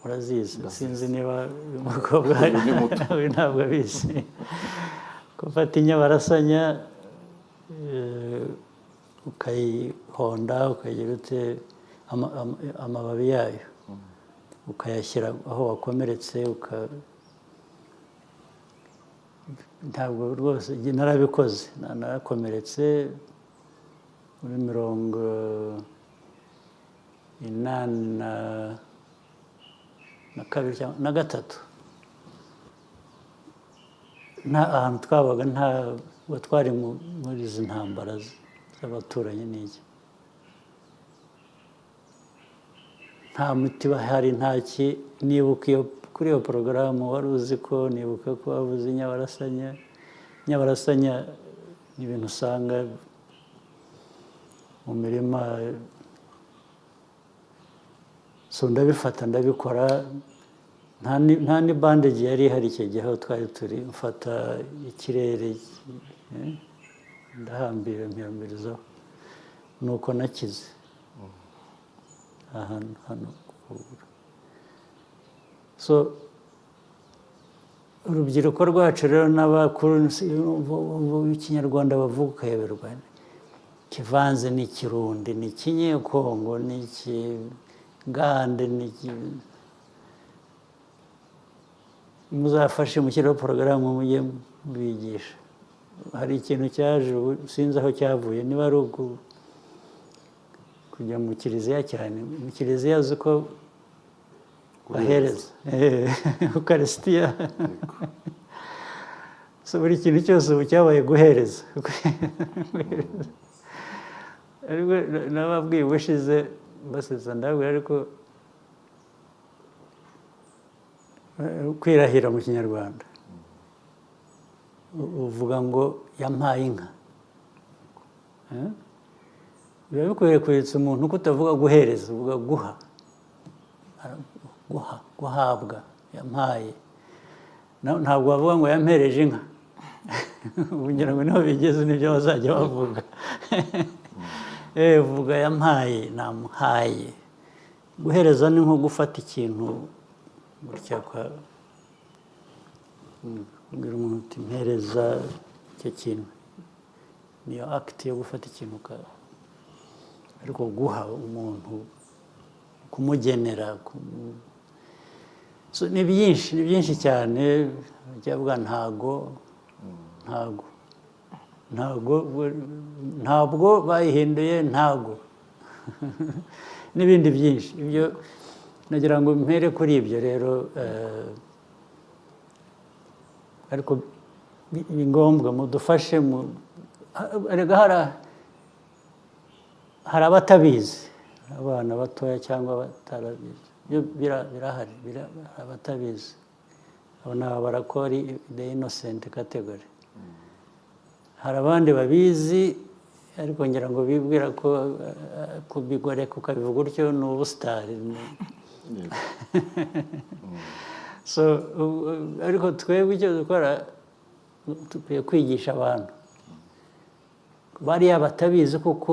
Speaker 3: urazizi sinzi niba umukobwa we ntabwo abizi gufata inyabarasanya ukayihonda ukagira ute amababi yayo ukayashyira aho wakomeretse ntabwo rwose narabikoze narakomeretse muri 82 na gatatu nta ahantu twabaga ntabwo twari muri izi ntambara z'abaturanyi n'iki nta muti bahari ntaki nibuka kuri iyo porogaramu wari uzi ko nibuka ko wabuze inyabarasanya ni ibintu usanga mu mirima so ndabifata ndabikora nta ni bandage yari ihari icyo gihe aho twari turi mfata ikirere ndahambira mpiyambirizaho nuko nakize hano so urubyiruko rwacu rero n'abakuru ikinyarwanda bavuga ukayoberwa kivanze n'ikirundi n'ikinyekongo n'ikigande muzafashe mushyiraho porogaramu mujye mubigisha hari ikintu cyaje sinzi aho cyavuye niba ari kujya mu kiliziya cyane mu kiliziya uzi ko bahereza ukarisitiya so buri kintu cyose ubu cyabaye guhereza ariko nababwiye ubushize baseza ndabwira ariko kwirahira mu kinyarwanda uvuga ngo yampaye inka biba bikwiriye kwitsa umuntu ko utavuga guhereza uvuga guhabwa yampaye ntabwo bavuga ngo yampereje inka ubugira ngo niho bigeze n'ibyo bazajya bavuga vuga yampaye namuhaye guhereza ni nko gufata ikintu gutya kubwira umuntu uti mpereza icyo kintu niyo akiti yo gufata ikintu ariko guha umuntu kumugenera ni byinshi cyane byavuga ntabwo bayihinduye ntabwo n'ibindi byinshi ibyo nagira ngo mpere kuri ibyo rero ariko ni ngombwa mudufashe hari abatabizi abana batoya cyangwa batarabizi birahari abatabizi abo ni abarakori the innocent category hari abandi babizi ariko ngira ngo bibwira ko kubigoreka ukabivuga utyo ni ubusitari so ariko twebwe icyo dukora dukwiye kwigisha abantu bariya batabizi kuko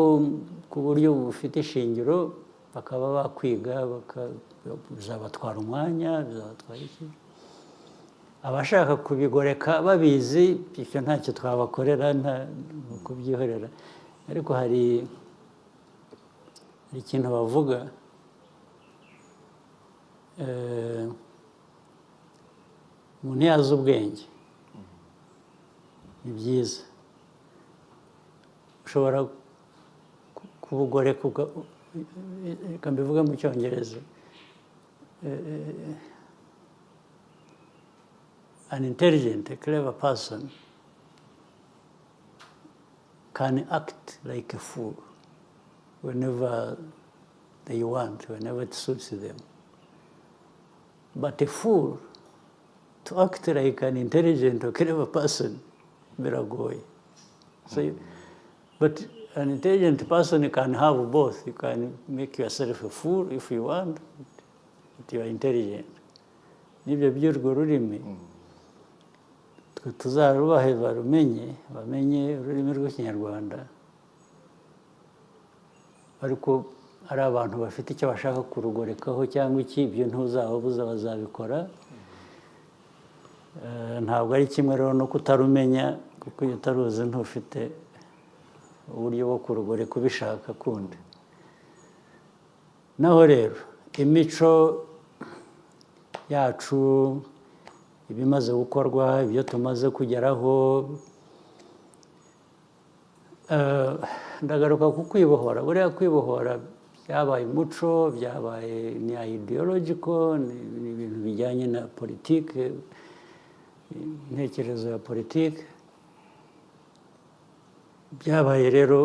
Speaker 3: ku buryo bufite ishingiro bakaba bakwiga bizabatwara umwanya bizabatwara iki abashaka kubigoreka babizi icyo ntacyo twabakorera nta kubyihorera ariko hari ikintu bavuga umuntu yazi ubwenge ni byiza ushobora kubugoreka reka mbivuge mu cyongereza an intelligent, a clever person can act like a fool whenever they want, whenever it suits them. But a fool, to act like an intelligent or clever person, biragoye. So, but an intelligent person can have both. You can make yourself a fool if you want, but you are intelligent. Nibyo by'urwo rurimi twe tuzarubahe bamenye ururimi rw'ikinyarwanda ariko ari abantu bafite icyo bashaka kurugorekaho cyangwa iki ibyo ntuzababuza bazabikora ntabwo ari kimwe rero no kutarumenya kuko iyo utaruzi ntufite uburyo bwo kurugoreka ubishaka kundi naho rero imico yacu ibimaze gukorwa ibyo tumaze kugeraho ndagaruka ku kwibohora buriya kwibohora byabaye umuco byabaye ni ideological ni ibintu bijyanye na politike intekerezo ya politike byabaye rero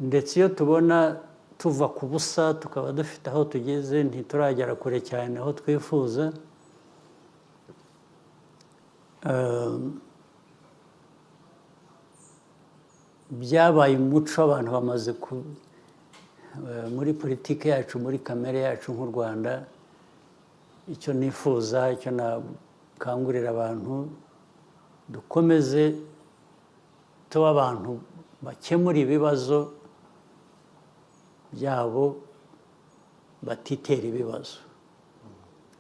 Speaker 3: ndetse iyo tubona tuva ku busa tukaba dufite aho tugeze ntituragera kure cyane aho twifuza byabaye umuco abantu bamaze muri politiki yacu muri kamere yacu nk'u Rwanda icyo nifuza icyo nakangurira abantu dukomeze tuba abantu bakemura ibibazo byabo batitera ibibazo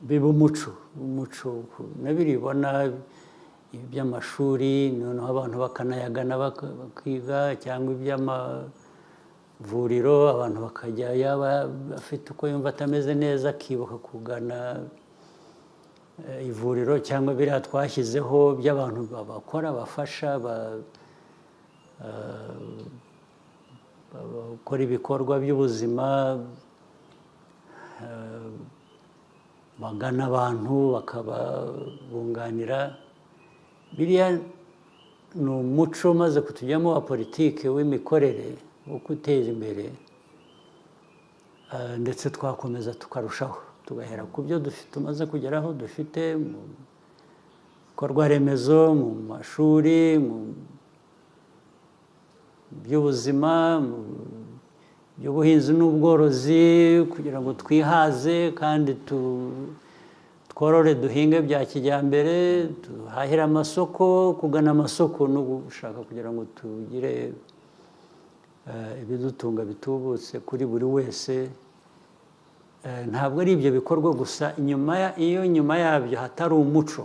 Speaker 3: biba umuco nabiribona iby'amashuri noneho abantu bakanayagana bakiga cyangwa iby'amavuriro abantu bakajya yaba afite uko yumva atameze neza akibuka kugana ivuriro cyangwa biriya twashyizeho by'abantu bakora bafasha bakora ibikorwa by'ubuzima bagana abantu bakababunganira biriya ni umuco umaze kutujyamo wa politiki w'imikorere wo guteza imbere ndetse twakomeza tukarushaho tugahera ku byo tumaze kugeraho dufite mu bikorwa remezo mu mashuri mu by'ubuzima mu by'ubuhinzi n'ubworozi kugira ngo twihaze kandi tworore duhinge bya kijyambere duhahire amasoko kugana amasoko no gushaka kugira ngo tugire ibidutunga bitubutse kuri buri wese ntabwo ari ibyo bikorwa gusa iyo nyuma yabyo hatari umuco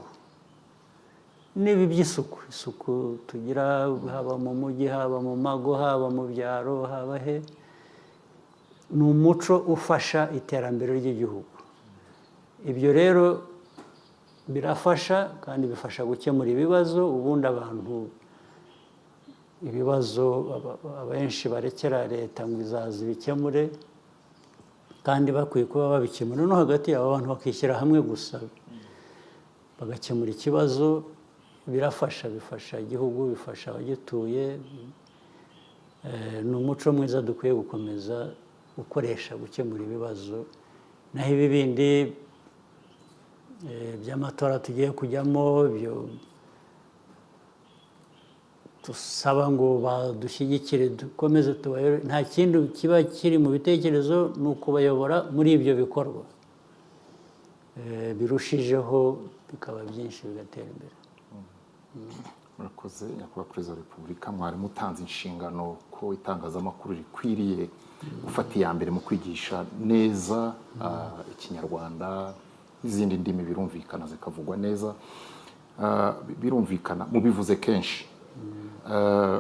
Speaker 3: n'ibi by'isuku tugira haba mu mujyi haba mu mago haba mu byaro haba he ni umuco ufasha iterambere ry'igihugu ibyo rero birafasha kandi bifasha gukemura ibibazo ubundi abantu ibibazo abenshi barekera leta ngo izaza ibikemure kandi bakwiye kuba babikemura no hagati y'abo bantu bakishyira hamwe gusa bagakemura ikibazo birafasha bifasha igihugu bifasha abagituye ni umuco mwiza dukwiye gukomeza gukoresha gukemura ibibazo naho ibi bindi by'amatora tugiye kujyamo byo dusaba ngo badushyigikire dukomeze tubayobore nta kindi kiba kiri mu bitekerezo ni ukubayobora muri ibyo bikorwa birushijeho bikaba byinshi bigatera imbere
Speaker 1: murakoze nyakubahwa perezida wa repubulika mwari mutanze inshingano ko itangazamakuru rikwiriye gufata iya mbere mu kwigisha neza ikinyarwanda n'izindi ndimi birumvikana zikavugwa neza birumvikana mubivuze kenshi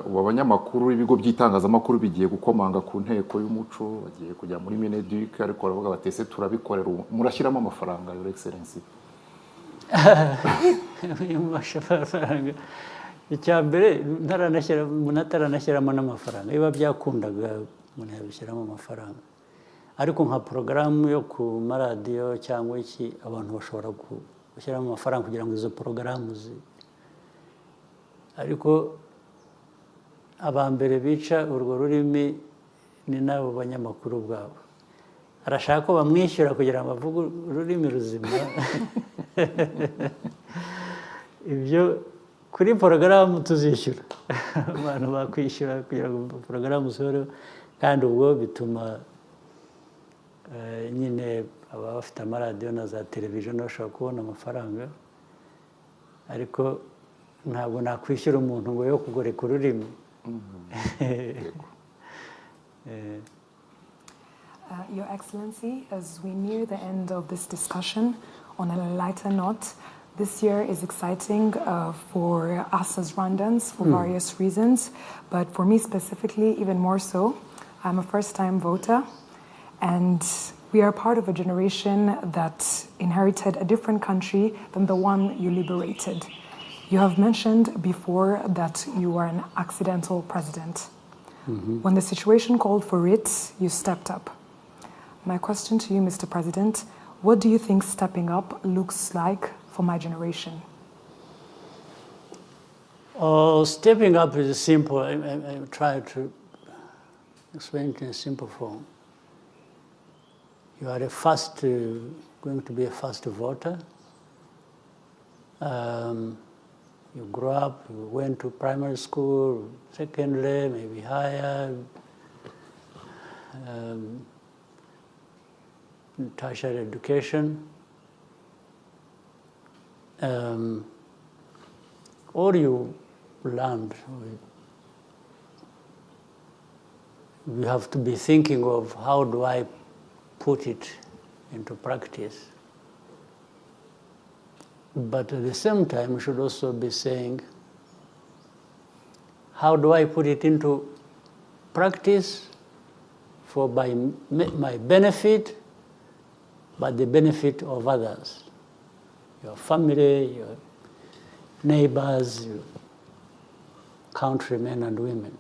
Speaker 1: ubu abanyamakuru ibigo by'itangazamakuru bigiye gukomanga ku nteko y'umuco bagiye kujya muri mineduc ariko baravuga batese turabikorera murashyiramo amafaranga your excellency
Speaker 3: icya mbere ntaranashyiramo n'amafaranga biba byakundaga umuntu yabishyiramo amafaranga ariko nka porogaramu yo ku maradiyo cyangwa iki abantu bashobora gushyiramo amafaranga kugira ngo izo porogaramu ariko abambere bica urwo rurimi ni n'abo banyamakuru ubwabo arashaka ko bamwishyura kugira ngo avuge ururimi ruzima ibyo kuri porogaramu tuzishyura abantu bakwishyura kugira ngo porogaramu zihore kandi ubwo bituma nyine ababa bafite amaradiyo na za televiziyo bashobora kubona amafaranga ariko ntabwo nakwishyura umuntu ngo yo kugoreka ururimi.
Speaker 2: Your Excellency, as we near the end of this discussion, on a lighter note, this year is exciting for us as Rwandans for various reasons, but for me specifically, even more so. I'm a first-time voter, and we are part of a generation that inherited a different country than the one you liberated. You have mentioned before that you were an accidental president. When the situation called for it, you stepped up. My question to you, Mr. President, what do you think stepping up looks like for my generation?
Speaker 3: Stepping up is simple. I try to explain it in a simple form. You are going to be a first voter. You grew up, you went to primary school, secondary, maybe higher, tertiary education. All you learned, you have to be thinking of how do I put it into practice. But at the same time, we should also be saying, how do I put it into practice for my benefit, but the benefit of others, your family, your neighbors, your countrymen and women.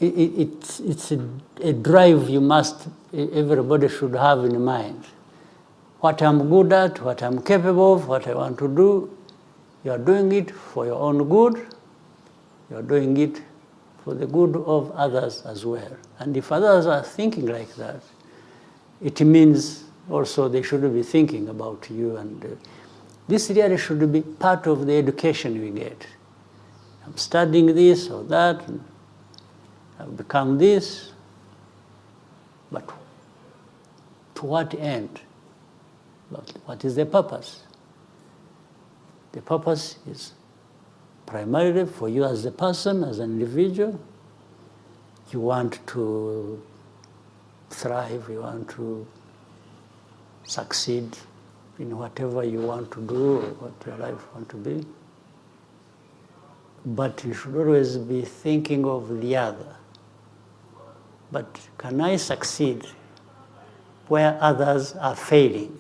Speaker 3: It's a drive everybody should have in mind. What I'm good at, what I'm capable of, what I want to do, you're doing it for your own good, you're doing it for the good of others as well. And if others are thinking like that, it means also they should be thinking about you. And this really should be part of the education we get. I'm studying this or that, and I've become this, but to what end? But what is the purpose? The purpose is primarily for you as a person, as an individual. You want to thrive, you want to succeed in whatever you want to do or what your life want to be. But you should always be thinking of the other. But can I succeed where others are failing?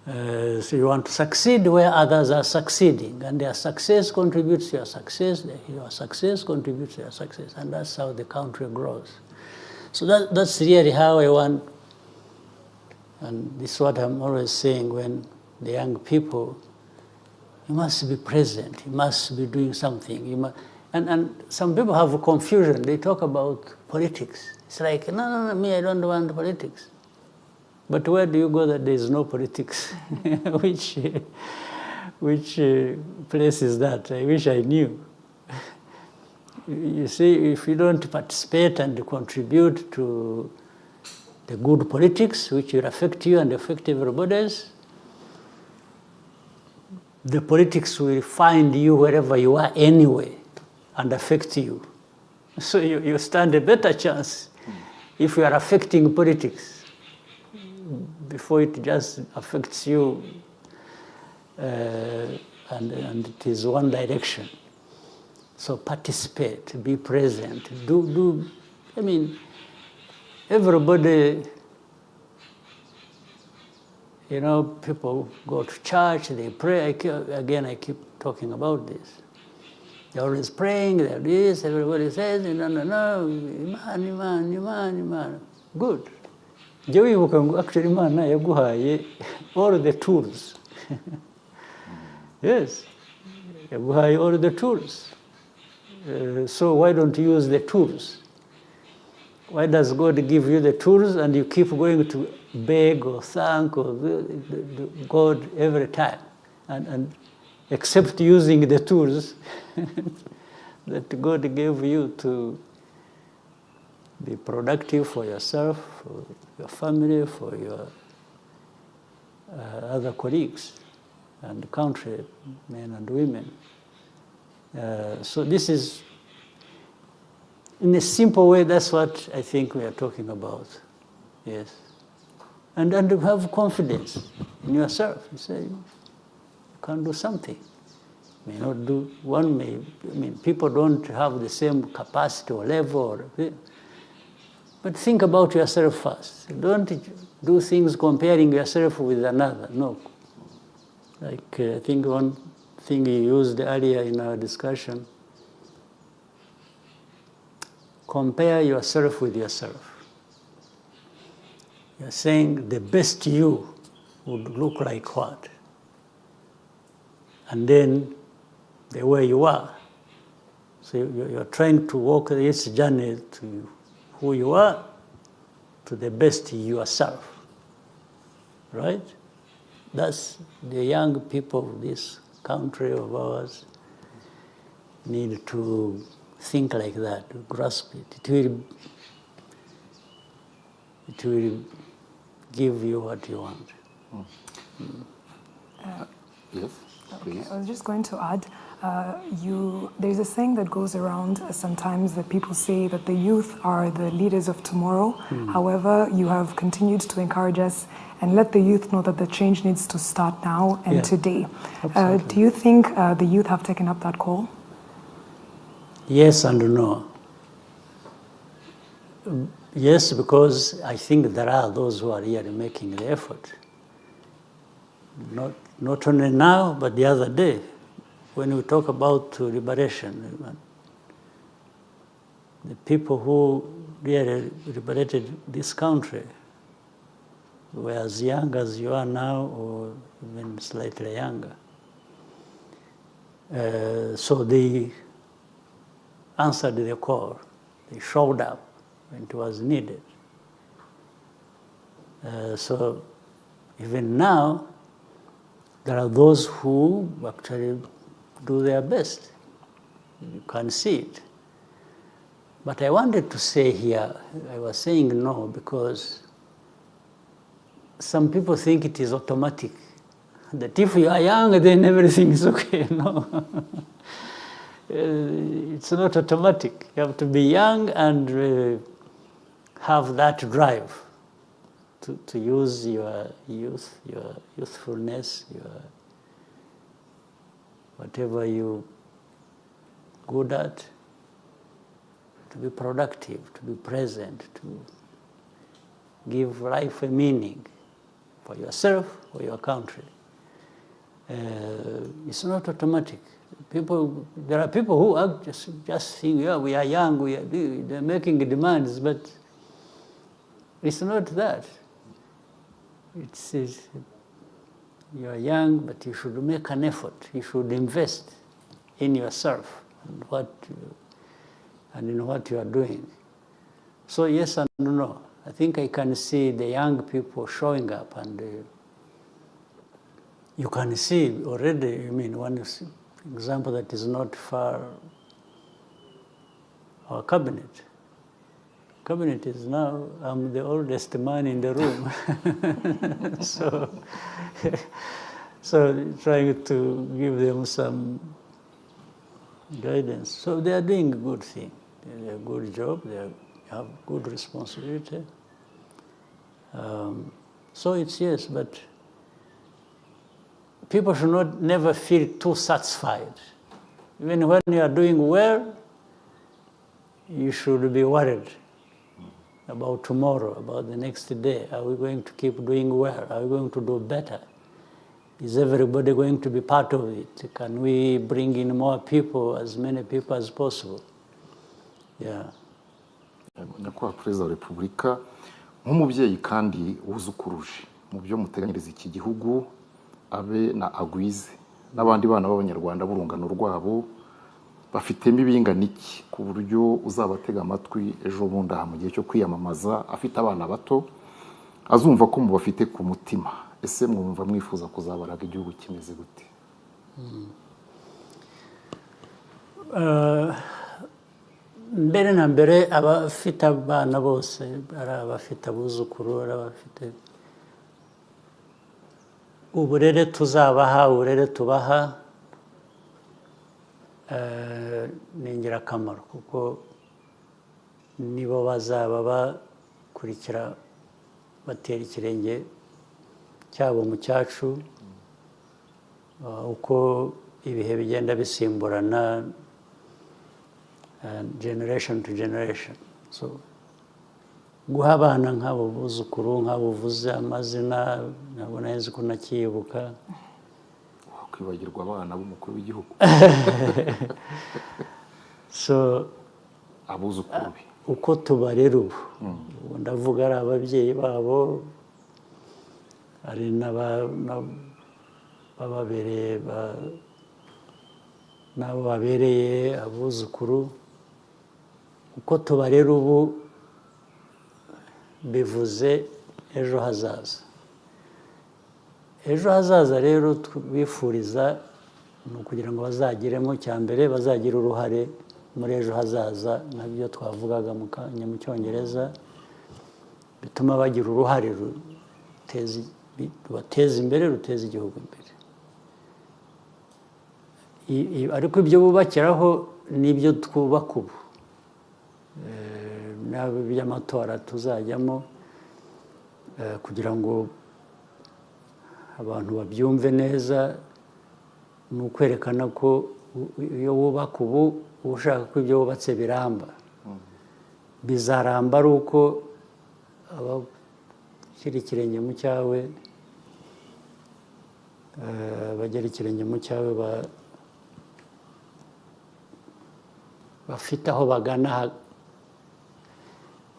Speaker 3: So you want to succeed where others are succeeding, and their success contributes to your success contributes to your success, and that's how the country grows. So that's really how I want, and this is what I'm always saying when the young people, you must be present, you must be doing something. And some people have a confusion, they talk about politics. It's like, no, me, I don't want politics. But where do you go that there is no politics? Which place is that? I wish I knew. You see, if you don't participate and contribute to the good politics, which will affect you and affect everybody else, the politics will find you wherever you are anyway and affect you. So you stand a better chance if you are affecting politics before it just affects you and it is one direction. So participate, be present, do. I mean, everybody, people go to church, they pray. I keep talking about this. They're always praying, they're this, everybody says, no, Iman. Good. Actually, Imana yaguhaye all the tools. Yes, yaguhaye all the tools. So why don't you use the tools? Why does God give you the tools and you keep going to beg or thank or God every time? And except using the tools that God gave you to be productive for yourself, for your family, for your other colleagues and countrymen and women. So this is, in a simple way, that's what I think we are talking about. Yes. And to have confidence in yourself. You say, you can do something. May not do, one may, I mean, people don't have the same capacity or level, but think about yourself first. Don't do things comparing yourself with another, no. Like, I think one thing you used earlier in our discussion, compare yourself with yourself. You're saying the best you would look like what? And then the way you are. So you're trying to walk this journey to who you are, to the best yourself, right? That's the young people of this country of ours need to think like that, to grasp it. It will give you what you want.
Speaker 1: Yes, please.
Speaker 2: Okay, I was just going to add, there's a saying that goes around sometimes that people say that the youth are the leaders of tomorrow. However, you have continued to encourage us and let the youth know that the change needs to start now and today. Do you think the youth have taken up that call?
Speaker 3: Yes and no. Yes, because I think there are those who are really making the effort. Not only now, but the other day, when we talk about liberation, the people who really liberated this country were as young as you are now, or even slightly younger. So they answered the call. They showed up when it was needed. So even now, there are those who actually do their best. You can see it. But I wanted to say here, I was saying no because some people think it is automatic. That if you are young, then everything is okay. No. It's not automatic. You have to be young and have that drive to use your youth, your youthfulness, your whatever you're good at, to be productive, to be present, to give life a meaning for yourself or your country. It's not automatic. There are people who are just think, yeah, we are young, they're making demands, but it's not that. It says you are young, but you should make an effort. You should invest in yourself and in what you are doing. So yes and no. I think I can see the young people showing up, and you can see already, I mean, one example that is not far, our cabinet. Cabinet is now, I'm the oldest man in the room. so trying to give them some guidance. So they are doing a good thing. They do a good job. They have good responsibility. So it's yes, but people should never feel too satisfied. Even when you are doing well, you should be worried about tomorrow, about the next day. Are we going to keep doing well? Are we going to do better? Is everybody going to be part of it? Can we bring in more people, as many people as possible? Yeah.
Speaker 1: Nyakubahwa Perezida wa Repubulika, nk'umubyeyi kandi wuzukuruje mu byo muteganyiriza iki gihugu, abe na agwize n'abandi bana b'Abanyarwanda b'urungano rwabo bafitemo ibingana iki ku buryo uzabatega amatwi ejo bundi aha mu gihe cyo kwiyamamaza afite abana bato azumva ko mubafite ku mutima. Ese mwumva mwifuza kuzabaraga igihugu kimeze gute?
Speaker 3: Mbere na mbere abafite abana bose, ari abafite abuzukuru, ari abafite uburere tuzabaha uburere tubaha ni ingirakamaro kuko nibo bazaba bakurikira batera ikirenge cyabo mu cyacu uko ibihe bigenda bisimburana generation to generation. So guha abana nk'abo buzukuru nk'abo uvuze amazina nabona nzi ko nakibuka
Speaker 1: kwibagirwa abana b'umukuru w'igihugu.
Speaker 3: So
Speaker 1: abuzukuru be
Speaker 3: uko tubarera ubu ndavuga ari ababyeyi babo ari n'ababereye n'abo babereye abuzukuru uko tubarera ubu bivuze ejo hazaza. Ejo hazaza rero twifuriza ni ukugira ngo bazagiremo cya mbere bazagira uruhare muri ejo hazaza nabyo twavugaga mu cyongereza bituma bagira uruhare rubateza imbere ruteza igihugu imbere. Ariko ibyo bubakiraho n'ibyo twubaka ubu by'amatora tuzajyamo kugira ngo abantu babyumve neza ni ukwerekana ko iyo wubaka ubu uba ushaka ko ibyo wubatse biramba bizaramba ari uko abashyira ikirenge mu cyawe bagera ikirenge mu cyawe bafite aho bagana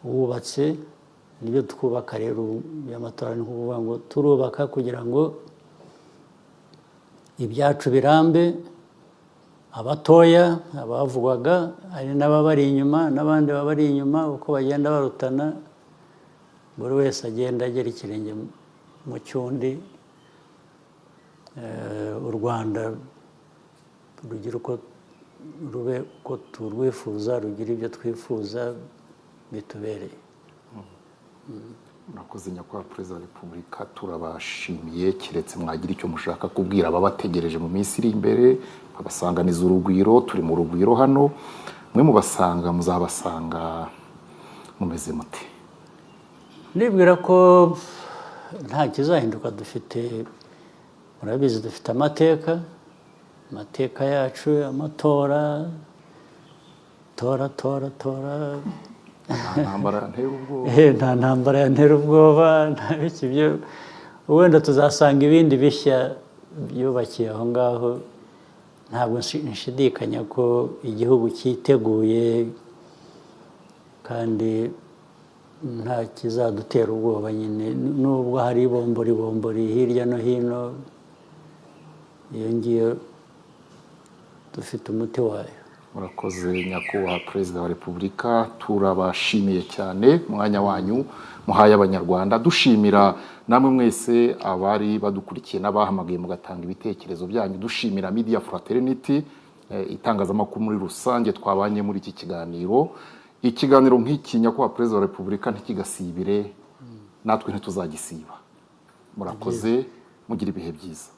Speaker 3: wubatse nibyo twubaka rero y'amatora ni ukuvuga ngo turubaka kugira ngo ibyacu birambe abatoya abavugwaga hari n'ababari inyuma n'abandi babari inyuma uko bagenda barutana buri wese agenda agera ikirenge mu cyundi u Rwanda rugira uko rube uko turwifuza rugira ibyo twifuza bitubereye.
Speaker 1: Murakoze nyakubahwa Perezida wa Repubulika turabashimiye keretse mwagira icyo mushaka kubwira ababategereje mu minsi iri imbere babasanganiza urugwiro turi mu rugwiro hano mwe mubasanga muzabasanga mumeze mute?
Speaker 3: Nibwira ko nta kizahinduka dufite murabizi dufite amateka yacu amatora tora nta ntambara yantera ubwoba nta biki byo wenda tuzasanga ibindi bishya byubakiye aho ngaho ntabwo nshidikanya ko igihugu cyiteguye kandi nta kizadutera ubwoba nyine nubwo hari ibombori hirya no hino iyo ngiyo dufite umuti wayo.
Speaker 1: Murakoze nyakubahwa Perezida wa Repubulika turabashimiye cyane mwanya wanyu muhaye abanyarwanda dushimira namwe mwese abari badukurikiye n'abahamagaye mugatanga ibitekerezo byanyu dushimira Media Fraternity itangazamakuru muri rusange twabanye muri iki ikiganiro nk'iki nyakubahwa Perezida wa Repubulika ntikigasibire natwe ntituzagisiba. Murakoze mugira ibihe byiza.